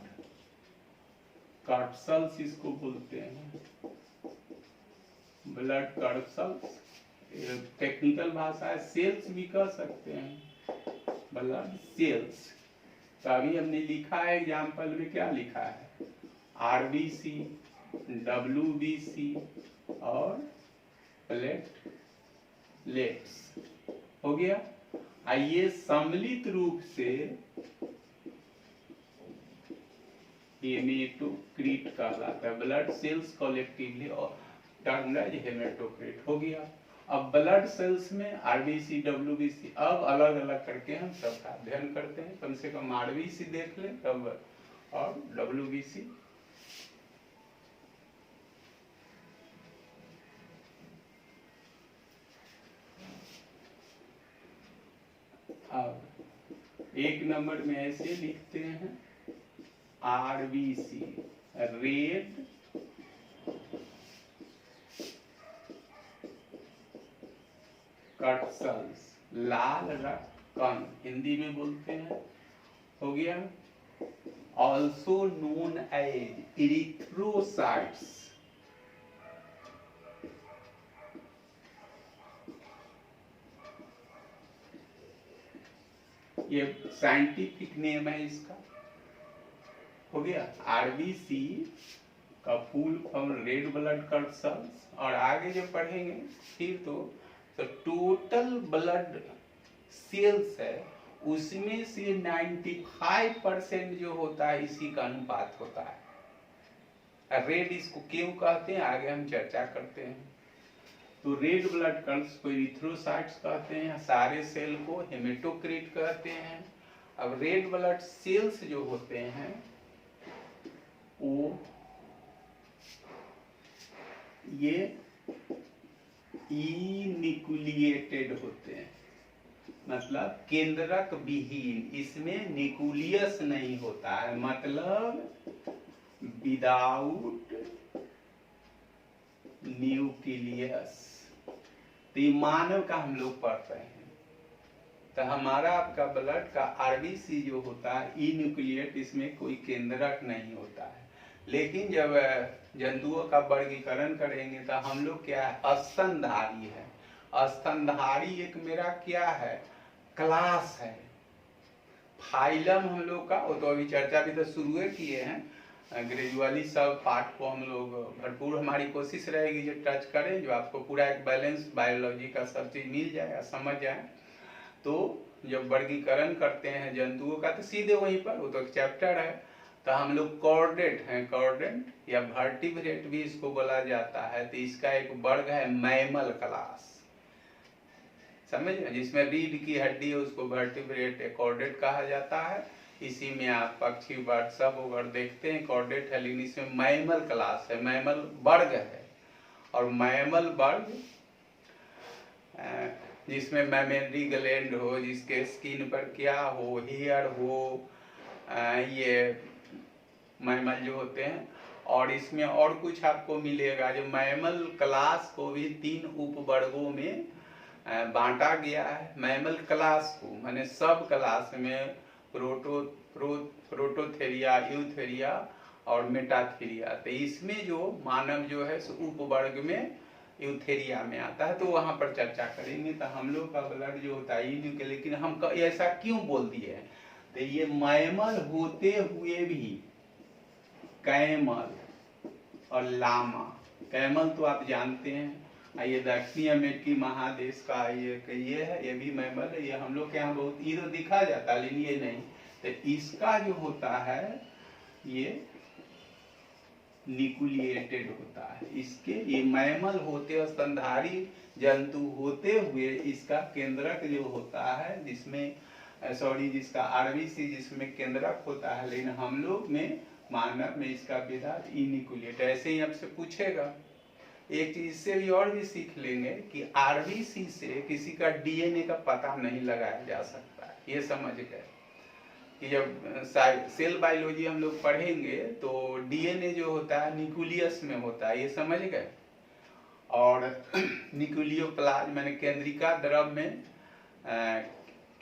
[SPEAKER 1] कर्पल्स इसको बोलते हैं, ब्लड कर्पल्स, टेक्निकल भाषा है, सेल्स भी कह सकते हैं, ब्लड सेल्स। तो अभी हमने लिखा है एग्जाम्पल में, क्या लिखा है, आरबीसी, डब्ल्यूबीसी और प्लेट लेट्स हो गया। आइए सम्मिलित रूप से हेमेटोक्रिट कहलाता है, ब्लड सेल्स कलेक्टिवली और टर्म्ड एज हेमेटोक्रिट हो गया। अब ब्लड सेल्स में आरबीसी डब्ल्यूबीसी अब अलग अलग करके हम सबका अध्ययन करते हैं, कम से कम आरबीसी देख लें तब और डब्ल्यूबीसी। अब एक नंबर में ऐसे लिखते हैं आरबीसी रेड कट सेल्स, लाल रक्त कण हिंदी में बोलते हैं, हो गया। ऑल्सो नोन एज इरिथ्रोसाइट्स, ये साइंटिफिक नेम है इसका, हो गया। आरबीसी का full form red blood cut cells, और आगे जब पढ़ेंगे फिर तो टोटल ब्लड सेल्स है उसमें से 95% जो होता है इसी का अनुपात होता है। रेड इसको क्यों कहते हैं आगे हम चर्चा करते हैं। तो रेड ब्लड कल्स को इरिथ्रोसाइट्स कहते हैं, सारे सेल को हेमेटोक्रिट कहते हैं। अब रेड ब्लड सेल्स जो होते हैं वो ये इन्यूक्लिएटेड होते हैं, मतलब केंद्रक विहीन, इसमें न्यूक्लियस नहीं होता है, मतलब विदाउट न्यूक्लियस। तो ये मानव का हम लोग पढ़ रहे हैं, तो हमारा आपका ब्लड का आरबीसी जो होता है इन्यूक्लिएट, इसमें कोई केंद्रक नहीं होता है। लेकिन जब जंतुओं का वर्गीकरण करेंगे तो हम लोग क्या है, स्तनधारी है। स्तनधारी एक मेरा क्या है, क्लास है। फाइलम हम लोग का, वो तो अभी चर्चा भी तो शुरू किए हैं, ग्रेजुअली सब पार्ट को हम लोग भरपूर, हमारी कोशिश रहेगी जो टच करें, जो आपको पूरा एक बैलेंस बायोलॉजी का सब चीज मिल जाएगा, समझ जाए। तो जब वर्गीकरण करते हैं जंतुओं का तो सीधे वहीं पर, वो तो एक चैप्टर है। तो हम लोग कॉर्डेट हैं, कॉर्डेट या वर्टिब्रेट भी इसको बोला जाता है। तो इसका एक वर्ग है मैमल क्लास, समझ, जिसमें रीढ़ की हड्डी है उसको वर्टिब्रेट कॉर्डेट कहा जाता है। इसी में आप पक्षी बर्ड सब अगर देखते हैं कॉर्डेट है, लेकिन इसमें मैमल क्लास है, मैमल वर्ग है। और मैमल वर्ग जिसमें मैमेरी ग्लैंड हो, जिसके स्किन पर क्या हो, हेयर हो, ये मैमल जो होते हैं। और इसमें और कुछ आपको मिलेगा, जो मैमल क्लास को भी 3 उपवर्गों में बांटा गया है। मैमल क्लास को माने सब क्लास में प्रोटोथेरिया, यूथेरिया और मेटाथेरिया। तो इसमें जो मानव जो है उपवर्ग में यूथेरिया में आता है, तो वहां पर चर्चा करेंगे। तो हम लोग का ब्लड जो होता है इन्हीं के, लेकिन हम ऐसा क्यों बोल दिए हैं, तो ये मैमल होते हुए भी कैमल और लामा, कैमल तो आप जानते हैं, ये दक्षिणी अमेरिकी महादेश का ये है, ये भी मैमल है। ये हम लोग के यहाँ बहुत ये तो दिखा जाता है, लेकिन ये नहीं। तो इसका जो होता है ये न्यूक्लिएटेड होता है। इसके ये मैमल होते, स्तनधारी जंतु होते हुए इसका केंद्रक जो होता है, जिसमें जिसका आरबीसी जिसमें केंद्रक होता है, लेकिन हम लोग में मानव में इसका विधा इन्यूक्लिएट। ऐसे ही आपसे पूछेगा एक चीज से भी और भी सीख लेंगे कि आरबीसी से किसी का डीएनए का पता नहीं लगाया जा सकता। ये समझ गए कि जब सेल बायोलॉजी हम लोग पढ़ेंगे तो डीएनए जो होता है न्यूक्लियस में होता है, ये समझ गए। और न्यूक्लियोप्लाज्म मैंने केंद्रिका द्रव में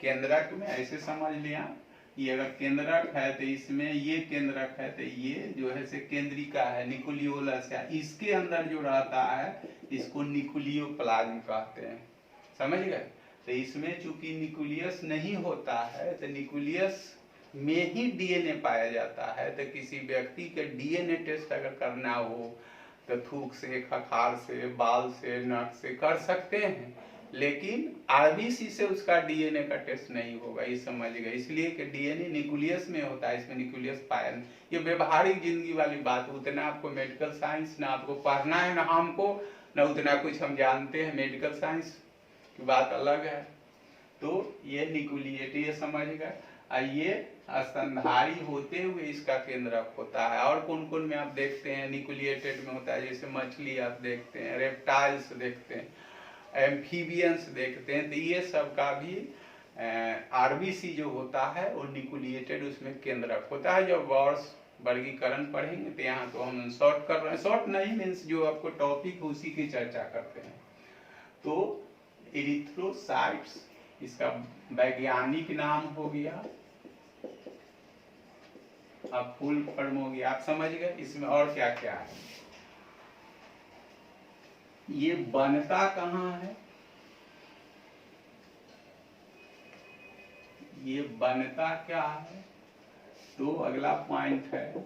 [SPEAKER 1] केंद्रक में ऐसे समझ लिया, ये अगर केंद्रक है तो इसमें ये केंद्रक है, तो ये जो है से केंद्रिका है, न्यूक्लियोलस है। इसके अंदर जो रहता है इसको न्यूक्लियोप्लाज्म कहते हैं, समझ गए। तो इसमें चूंकि न्यूक्लियस नहीं होता है, तो न्यूक्लियस में ही डीएनए पाया जाता है। तो किसी व्यक्ति के डीएनए टेस्ट अगर करना हो तो थूक से, खखार से, बाल से, नख से कर सकते हैं, लेकिन आरबीसी से उसका डीएनए का टेस्ट नहीं होगा, ये समझ गए। इसलिए कि डीएनए न्यूक्लियस में होता है, इसमें न्यूक्लियस पाया नहीं। ये व्यवहारिक जिंदगी वाली बात, उतना आपको मेडिकल साइंस ना आपको पढ़ना है ना हमको, ना उतना कुछ हम जानते हैं, मेडिकल साइंस की बात अलग है। तो ये न्यूक्लिएटेड, ये समझ गए। ये स्तनधारी होते हुए इसका केंद्रक होता है। और कौन कौन में आप देखते हैं न्यूक्लिएटेड में होता है, जैसे मछली आप देखते हैं, रेप्टाइल्स देखते हैं, एम्फीबियंस देखते हैं। तो ये सब का भी आरबीसी जो होता है वो न्यूक्लिएटेड उसमें केंद्रक होता है। जब वर्गीकरण पढ़ेंगे तो यहाँ तो हम शॉर्ट कर रहे हैं, शॉर्ट नहीं मीन्स जो आपको टॉपिक उसी की चर्चा करते हैं। तो इरिथ्रोसाइट्स इसका वैज्ञानिक नाम हो गया, अब फुल फॉर्म हो गया, आप समझ गए। इसमें और क्या क्या है, ये बनता कहाँ है, ये बनता क्या है। तो अगला पॉइंट है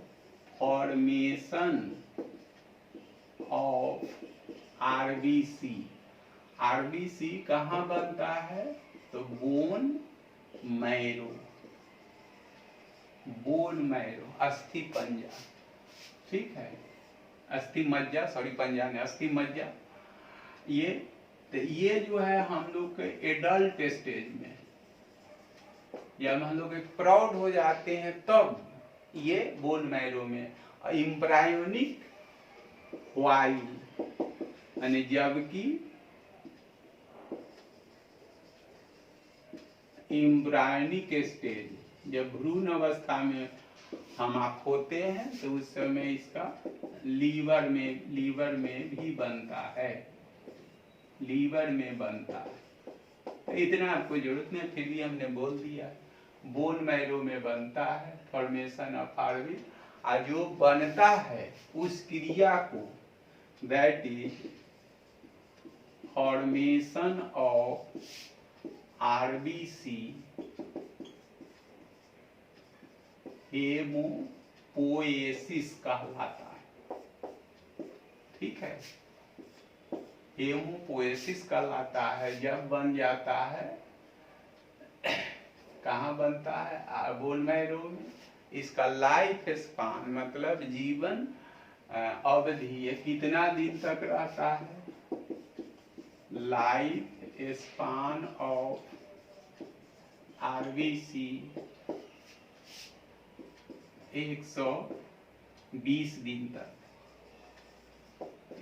[SPEAKER 1] फॉर्मेशन ऑफ आरबीसी। आरबीसी कहाँ बनता है, तो बोन मैरो, बोन मैरो, अस्थि पंजा, ठीक है, अस्थि मज्जा, सॉरी पंजा ने, अस्थि मज्जा। ये तो ये जो है हम लोग के एडल्ट स्टेज में, जब हम लोग प्राउड हो जाते हैं तब ये बोन मैरो में, एम्ब्रायोनिक वाइल, यानी जबकि एम्ब्रायोनिक स्टेज, जब भ्रूण अवस्था में हम आप होते हैं तो उस समय इसका लीवर में भी बनता है, लीवर में बनता है। इतना आपको जरूरत नहीं, फिर भी हमने बोल दिया, बोन मैरो में बनता है फॉर्मेशन ऑफ आरबी। और जो बनता है उस क्रिया को, that is formation of RBC haemopoiesis कहलाता है, ठीक है, हेमोपोएसिस कहलाता है। जब बन जाता है, कहाँ बनता है, बोन मैरो में। इसका लाइफ स्पान मतलब जीवन अवधि ये कितना दिन तक रहता है, लाइफ स्पान ऑफ आरबीसी 120 दिन तक।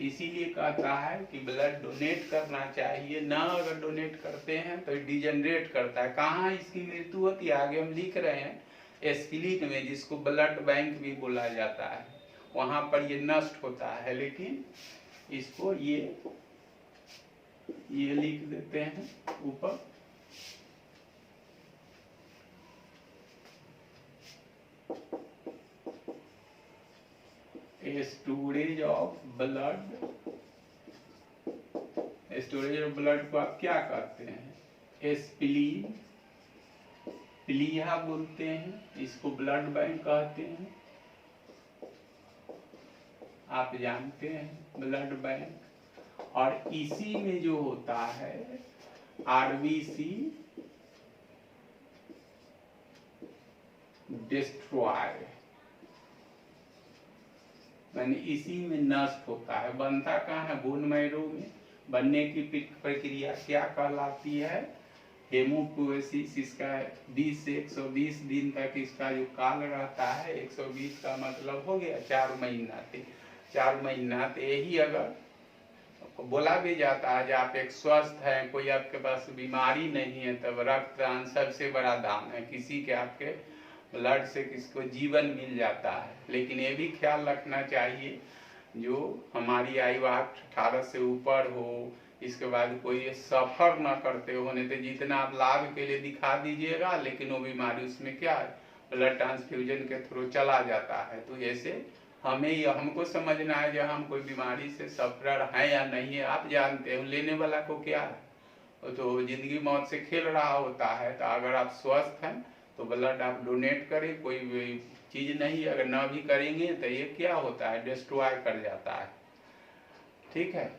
[SPEAKER 1] इसीलिए कहता है कि ब्लड डोनेट करना चाहिए, ना अगर डोनेट करते हैं तो डिजेनरेट करता है। कहाँ इसकी मृत्यु होती है, आगे हम लिख रहे हैं, एस्पिलिन में, जिसको ब्लड बैंक भी बोला जाता है, वहां पर ये नष्ट होता है। लेकिन इसको ये लिख देते हैं ऊपर, storage of blood. Storage of blood को आप क्या कहते हैं, स्प्लीन, प्लीहा बोलते हैं, इसको ब्लड बैंक कहते हैं, आप जानते हैं ब्लड बैंक। और इसी में जो होता है आरबीसी डिस्ट्रॉय, यानी इसी में नष्ट होता है। बनता कहाँ है, बोन मैरो में। बनने की प्रक्रिया क्या कहलाती है, हेमोपोएसिस। इसका 20 से 120 दिन तक इसका जो काल रहता है, 120 का मतलब हो गया 4 महीना। 4 महीना तो यही अगर बोला भी जाता है, जब आप एक स्वस्थ हैं, कोई आपके पास बीमारी नहीं है, तब रक्तदान सबसे बड़ा दान है। किसी के आपके ब्लड से किसको जीवन मिल जाता है। लेकिन ये भी ख्याल रखना चाहिए, जो हमारी आयु 18 से ऊपर हो, इसके बाद कोई सफर ना करते हो, नहीं तो जितना आप लाभ के लिए दिखा दीजिएगा, लेकिन वो बीमारी उसमें क्या है, ब्लड ट्रांसफ्यूजन के थ्रू चला जाता है। तो ऐसे हमको समझना है, जब हम कोई बीमारी से सफर है या नहीं है, आप जानते हैं, लेने वाला को क्या है, वो तो जिंदगी मौत से खेल रहा होता है। तो अगर आप स्वस्थ हैं तो ब्लड आप डोनेट करें, कोई चीज नहीं, अगर ना भी करेंगे तो ये क्या होता है, डिस्ट्रॉय कर जाता है, ठीक है।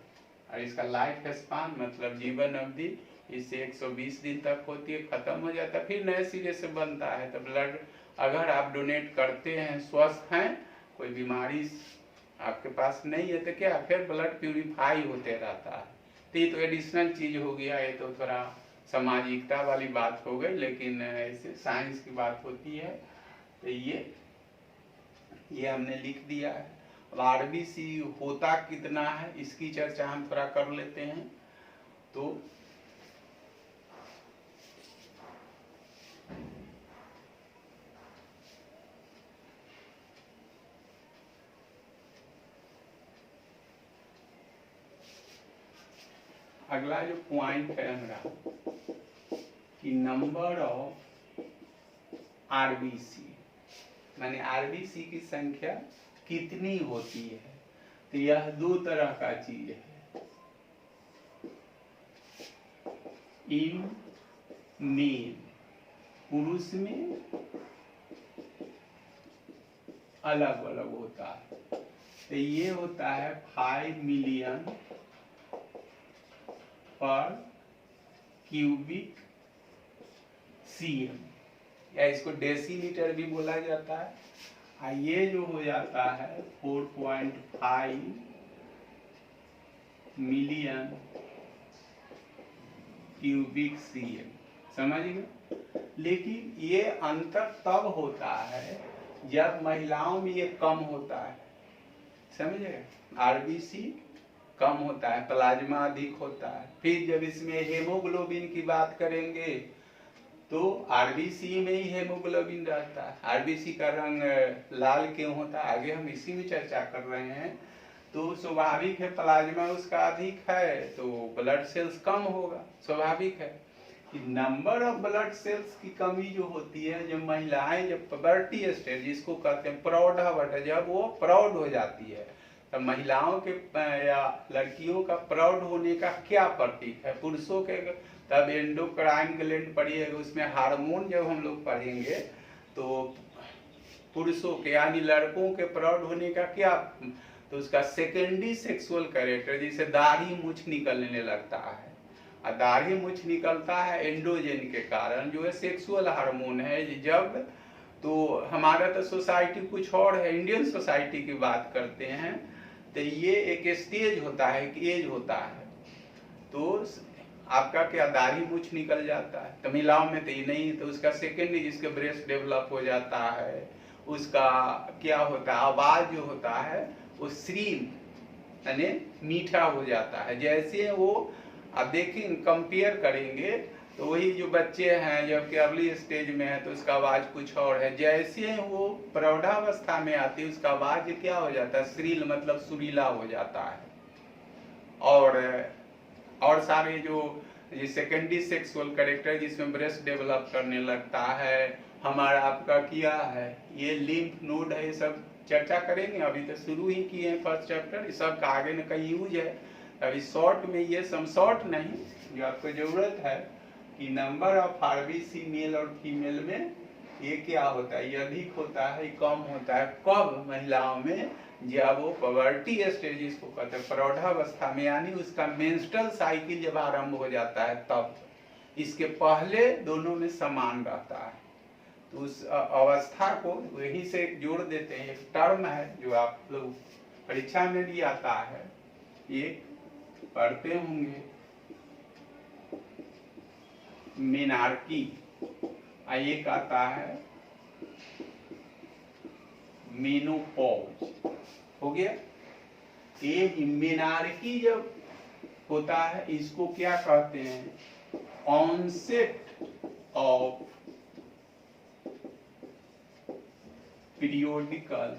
[SPEAKER 1] और इसका लाइफ स्पान मतलब जीवन अवधि इससे 120 दिन तक होती है, खत्म हो जाता है, फिर नए सिरे से बनता है। तो ब्लड अगर आप डोनेट करते हैं, स्वस्थ हैं, कोई बीमारी आपके पास नहीं है, तो क्या फिर ब्लड प्यूरिफाई होते रहता है। तो ये तो एडिशनल चीज हो गया, ये तो थोड़ा सामाजिकता वाली बात हो गई, लेकिन ऐसे साइंस की बात होती है। तो ये हमने लिख दिया है। अब आरबीसी होता कितना है इसकी चर्चा हम थोड़ा कर लेते हैं। तो अगला जो पॉइंट है हमारा कि नंबर ऑफ आरबीसी, माने आरबीसी की संख्या कितनी होती है। तो यह दो तरह का चीज है, इन मेल पुरुष में अलग अलग होता है। तो ये होता है 5 मिलियन पर क्यूबिक सीएम, या इसको डेसीलीटर भी बोला जाता है। ये जो हो जाता है 4.5 मिलियन क्यूबिक सीएम, समझ गए। लेकिन ये अंतर तब होता है जब महिलाओं में ये कम होता है, समझे। आरबीसी कम होता है, प्लाज्मा अधिक होता है। फिर जब इसमें हेमोग्लोबिन की बात करेंगे तो आरबीसी में ही हेमोग्लोबिन रहता है। आरबीसी का रंग लाल क्यों होता है, आगे हम इसी में चर्चा कर रहे हैं। तो स्वाभाविक है प्लाज्मा उसका अधिक है तो ब्लड सेल्स कम होगा, स्वाभाविक है। कि नंबर ऑफ ब्लड सेल्स की कमी जो होती है जब महिलाएं, जब पबर्टी स्टेज जिसको कहते हैं प्रौढ़ावस्था, जब वो प्रौढ़ हो जाती है, तब महिलाओं के या लड़कियों का प्रौढ़ होने का क्या प्रतीक है। पुरुषों के तब एंडोक्राइन ग्लैंड पढ़िएगा, उसमें हार्मोन जब हम लोग पढ़ेंगे तो पुरुषों के यानी लड़कों के प्रौढ़ होने का क्या, तो उसका सेकेंडरी सेक्सुअल कैरेक्टर, जिसे दाढ़ी मूछ निकलने लगता है। और दाढ़ी मूछ निकलता है एंड्रोजन के कारण, जो है सेक्सुअल हार्मोन है। जब तो हमारा तो सोसाइटी कुछ और है, इंडियन सोसाइटी की बात करते हैं, तो ये एक स्टेज होता है, एक एज होता है। तो आपका क्या दाढ़ी मूछ निकल जाता है, तो महिलाओं में तो ये नहीं, तो उसका सेकेंडरी जिसके ब्रेस्ट डेवलप हो जाता है, उसका क्या होता है, आवाज जो होता है वो श्रील यानी मीठा हो जाता है। जैसे वो अब देखिए कंपेयर करेंगे तो वही जो बच्चे हैं जब अर्ली स्टेज में है तो उसका आवाज कुछ और है, जैसे वो प्रौढ़ावस्था में आती है उसका आवाज क्या हो जाता है, श्रील मतलब सुरीला हो जाता है। और सारे जो सेकेंडरी सेक्सुअल कैरेक्टर जिसमें ब्रेस्ट डेवलप करने लगता है, हमारा आपका क्या है, ये लिम्फ नोड है, ये सब चर्चा करेंगे। अभी तो शुरू ही किए हैं फर्स्ट चैप्टर, इस सब का आगे न कहीं यूज है। अभी शॉर्ट में ये सब शॉर्ट नहीं, जो आपको जरूरत है कि नंबर ऑफ आरबीसी मेल और फीमेल में ये क्या होता है, ये अधिक होता है, कम होता है। कब, महिलाओं में जब वो पवर्टी स्टेज जिसको कहते हैं प्रौढ़ावस्था में, यानी उसका मेंस्ट्रुअल साइकिल जब आरंभ हो जाता है तब। इसके पहले दोनों में समान रहता है। तो उस अवस्था को वहीं से जोड़ देते हैं। एक टर्म है जो आप लोग परीक्षा में भी आता है, एक पढ़ते होंगे मेनार्की, एक आता है मेनोपॉज, हो गया। ये मेनार्की जब होता है इसको क्या कहते हैं, ऑनसेट ऑफ पीरियोडिकल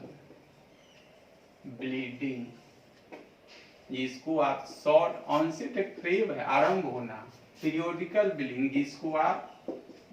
[SPEAKER 1] ब्लीडिंग, जिसको आप शॉर्ट ऑनसेट एक फ्रेम है, आरंभ होना, पीरियोडिकल ब्लीडिंग जिसको आप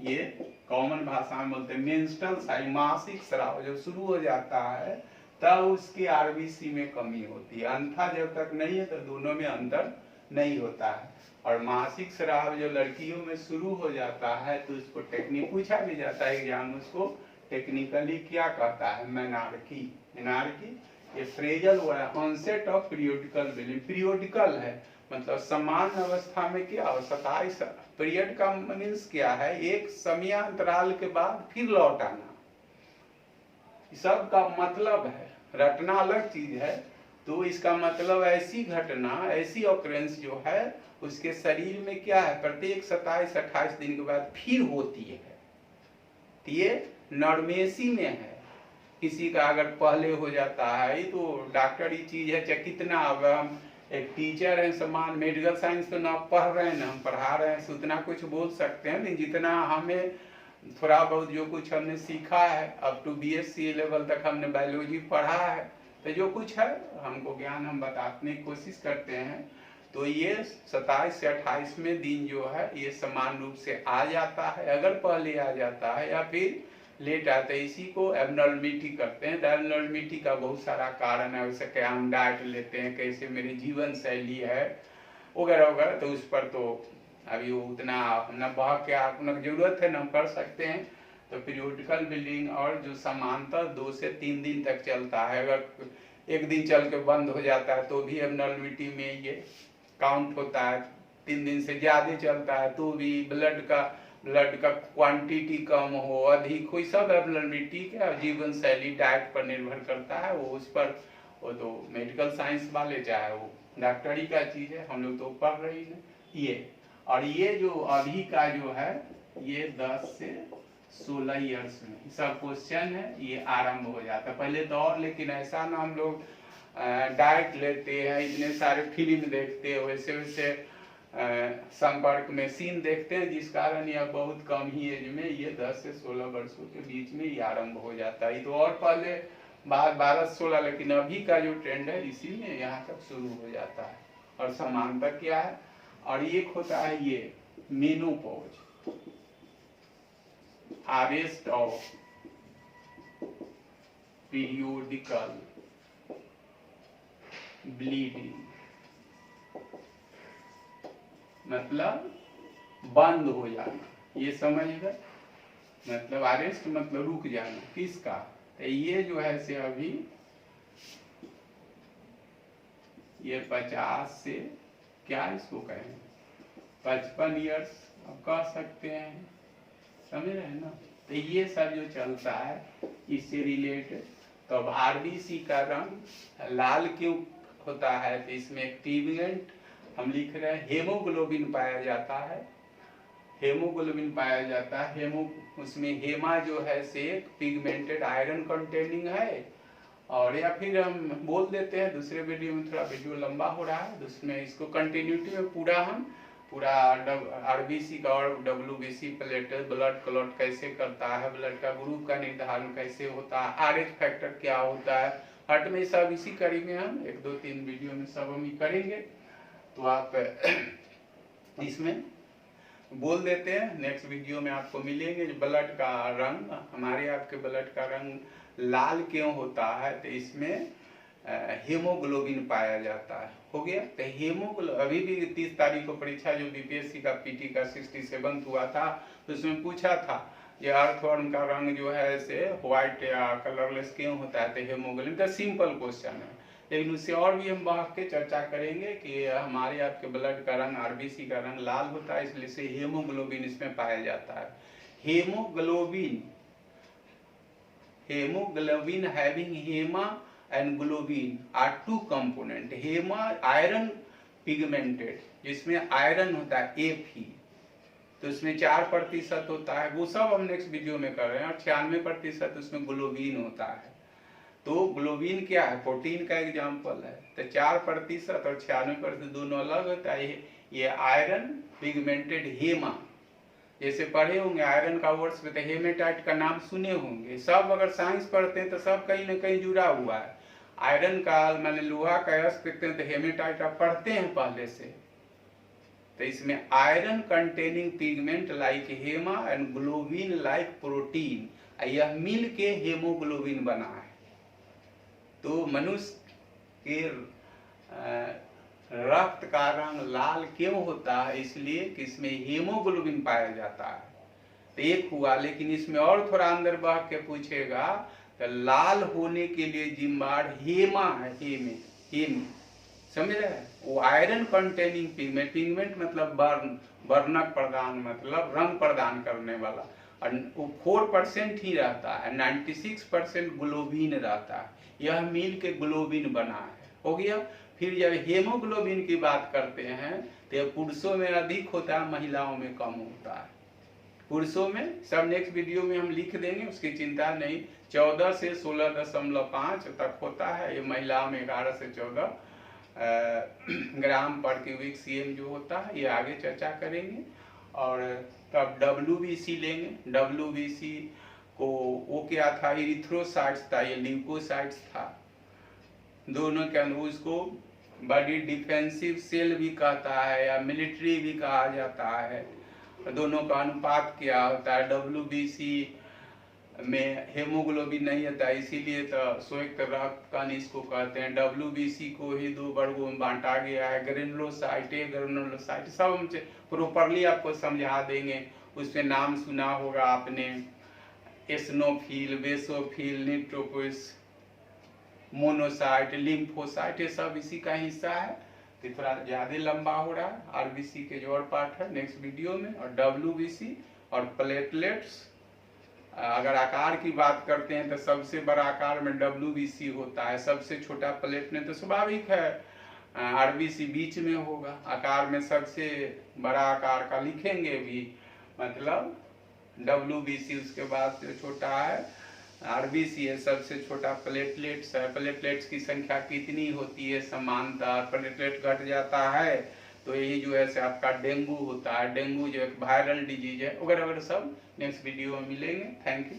[SPEAKER 1] ये कॉमन भाषा में बोलते हैं मेंस्ट्रुअल साइकिल, मासिक स्राव जब शुरू हो जाता है तब उसकी आरबीसी में कमी होती है। अन्यथा जब तक नहीं है तो दोनों में अंतर नहीं होता है। और मासिक स्राव जो लड़कियों में शुरू हो जाता है तो उसको टेक्निक पूछा भी जाता है एग्जाम, उसको टेक्निकली क्या कहता है, मेनार्की। मेनार्की ये फ्रेजल हुआ है onset of periodical billing, periodical है मतलब समान अवस्था में क्या हो 27 पीरियड का मीन्स क्या है, एक समय अंतराल के बाद फिर लौट आना, सब का मतलब है। रटना अलग चीज है, तो इसका मतलब ऐसी घटना, ऐसी ऑकरेंस जो है उसके शरीर में क्या है प्रत्येक 27-28 दिन के बाद फिर होती है। तो ये नॉर्मेसी में है। किसी का अगर पहले हो जाता है तो डॉक्टर ही चीज है, चाहे कितना, अब हम एक टीचर है समान, मेडिकल साइंस तो ना पढ़ रहे हैं ना हम पढ़ा रहे हैं, उतना कुछ बोल सकते हैं, लेकिन जितना हमें थोड़ा बहुत जो कुछ हमने सीखा है अप टू BSc लेवल तक हमने बायोलॉजी पढ़ा है, तो जो कुछ है हमको ज्ञान हम बताने की कोशिश करते हैं। तो ये 27 से 28वें दिन जो है ये समान रूप से आ जाता है, अगर पहले आ जाता है या फिर लेट आता है, इसी को एबनॉर्मलिटी करते हैं। एबनॉर्मलिटी का बहुत सारा कारण है, वैसे क्या हम डाइट लेते हैं, कैसे मेरी जीवन शैली है वगैरह वगैरह, तो उस पर तो अभी वो उतना न बह के आपको जरूरत है न कर सकते हैं। तो पीरियोडिकल बिल्डिंग और जो समांतर 2 से 3 दिन तक चलता है, अगर एक दिन चल के बंद हो जाता है तो भी एबनॉर्मलिटी में ये काउंट होता है। 3 दिन से ज्यादा चलता है तो भी ब्लड का क्वांटिटी कम हो अधिक हो, सब एबनॉर्मलिटी का जीवन शैली डाइट पर निर्भर करता है। वो उस पर वो तो मेडिकल साइंस वाले चाहे वो डॉक्टरी का चीज है, हम लोग तो पढ़ रही है ये। और ये जो अभी का जो है ये 10 से 16 ईयर्स में सब क्वेश्चन है ये आरंभ हो जाता है। पहले तो और लेकिन ऐसा ना हम लोग डाइट लेते हैं, इतने सारे फिल्म देखते हैं, वैसे वैसे संपर्क में सीन देखते हैं, जिस कारण यह बहुत कम ही एज में ये 10 से 16 वर्षों के बीच में ये आरंभ हो जाता है। तो और पहले 12-16, लेकिन अभी का जो ट्रेंड है इसी में यहाँ तक शुरू हो जाता है। और समानता क्या है, और एक होता है ये menopause, arrest of periodical bleeding, मतलब बंद हो जाना, ये समझ गए। मतलब अरेस्ट मतलब रुक जाना, किसका, तो ये जो है से अभी ये 50 से क्या इसको कहें 55 ईयर्स अब कह सकते हैं, समझ रहे हैं ना। तो ये सब जो चलता है इससे रिलेटेड। तो अब RBC का रंग लाल क्यों होता है, तो इसमें एक पिगमेंट हम लिख रहे हैं हेमोग्लोबिन पाया जाता है, हेमोग्लोबिन पाया जाता है। उसमें हेमा जो है से पिगमेंटेड आयरन कंटेनिंग है, और या फिर हम बोल देते हैं दूसरे वीडियो में, थोड़ा वीडियो लंबा हो रहा है, उसमें इसको कंटिन्यूटी में पूरा RBC का और WBC प्लेटलेट ब्लड क्लॉट कैसे करता है, ब्लड का ग्रुप का निर्धारण कैसे होता है, RH फैक्टर क्या होता है, हट में सब इसी कड़ी में हम 1-2-3 वीडियो में सब हम करेंगे। तो आप इसमें बोल देते हैं, नेक्स्ट वीडियो में आपको मिलेंगे। जो ब्लड का रंग, हमारे आपके ब्लड का रंग लाल क्यों होता है, तो इसमें हेमोग्लोबिन पाया जाता है। हो गया। तो हेमोग्लोबिन अभी भी 30 तारीख को परीक्षा जो BPSC का PT का 67 हुआ था, तो उसमें पूछा था ये अर्थवर्म का रंग जो है से व्हाइट या कलरलेस क्यों होता है, तो हेमोग्लोबिन। तो सिंपल क्वेश्चन है, लेकिन उससे और भी हम बात के चर्चा करेंगे कि हमारे आपके ब्लड का रंग RBC का रंग लाल होता है, इसलिए से हेमोग्लोबिन इसमें पाया जाता है। Haemoglobin having hema and globin are 2 component. Hema iron pigmented, जिसमें आयरन होता है Fe, तो इसमें 4% होता है, वो सब हम नेक्स्ट वीडियो में कर रहे हैं। और 96% उसमें ग्लोबिन होता है। तो ग्लोबिन क्या है, प्रोटीन का एग्जाम्पल है। तो 4% और 96% दोनों अलग होता है। ये आयरन पिगमेंटेड हेमा, जैसे पढ़े होंगे आयरन का वर्ड्स में, तो हेमेटाइट का नाम सुने होंगे सब, अगर साइंस पढ़ते हैं तो सब कहीं ना कहीं जुड़ा हुआ है। आयरन का मैंने लोहा का यश देखते हैं तो हेमेटाइट आप पढ़ते हैं पहले से। तो इसमें iron containing pigment like Hema and globin like protein, यह मिल के हेमोग्लोबिन बना है। तो मनुष्य के रक्त का रंग लाल क्यों होता है, इसलिए कि इसमें हेमोग्लोबिन पाया जाता है। तो एक हुआ, लेकिन इसमें और थोड़ा अंदर बह के पूछेगा तो लाल होने के लिए जिम्मेदार हेमा है, हेम समझ रहे हैं? वो आयरन कंटेनिंग पिगमेंट, पिगमेंट मतलब बर्न, वर्णक प्रदान मतलब रंग प्रदान करने वाला, और वो 4% ही रहता है, 96% ग्लोबिन रहता है। यह मिल के ग्लोबिन बना है, हो गया। फिर जब हेमोग्लोबिन की बात करते हैं तो यह पुरुषों में अधिक होता है, महिलाओं में कम होता है। पुरुषों में सब नेक्स्ट वीडियो में हम लिख देंगे, उसकी चिंता नहीं। 14 से 16.5 तक होता है, ये महिलाओं में 11 से 14 ग्राम पर क्यूबिक सीएम जो होता है, ये आगे चर्चा करेंगे। और तब WBC लेंगे। WBC को वो क्या था, इरिथ्रोसाइट्स था, ये ल्यूकोसाइट्स था, दोनों के अंदर। उसको बॉडी डिफेंसिव सेल भी कहता है या मिलिट्री भी कहा जाता है। दोनों का अनुपात क्या होता है, WBC में हेमोग्लोबिन नहीं होता है, इसीलिए तो संयुक्त रक्त कण इसको कहते हैं। WBC को ही 2 वर्गों में बांटा गया है, ग्रेनुलोसाइट, ग्रेनुलोसाइट, सब हम प्रॉपरली आपको समझा देंगे। उसमें नाम सुना होगा आपने, एसनोफिल, बेसोफिल, न्यूट्रोफिल्स, मोनोसाइट, लिम्फोसाइट, ये सब इसी का हिस्सा है। तो थोड़ा ज्यादा लंबा हो रहा है। RBC के जो और पार्ट है नेक्स्ट वीडियो में, और WBC और प्लेटलेट्स। अगर आकार की बात करते हैं तो सबसे बड़ा आकार में WBC होता है, सबसे छोटा प्लेटलेट तो स्वाभाविक है RBC बीच में होगा। आकार में सबसे बड़ा आकार का लिखेंगे भी, मतलब WBC, उसके बाद जो छोटा है RBC है, सबसे छोटा प्लेटलेट्स है। प्लेटलेट्स की संख्या कितनी होती है समानता, प्लेटलेट घट जाता है तो यही जो है से आपका डेंगू होता है। डेंगू जो एक वायरल डिजीज है, वगैरह वगैरह सब नेक्स्ट वीडियो में मिलेंगे। Thank you.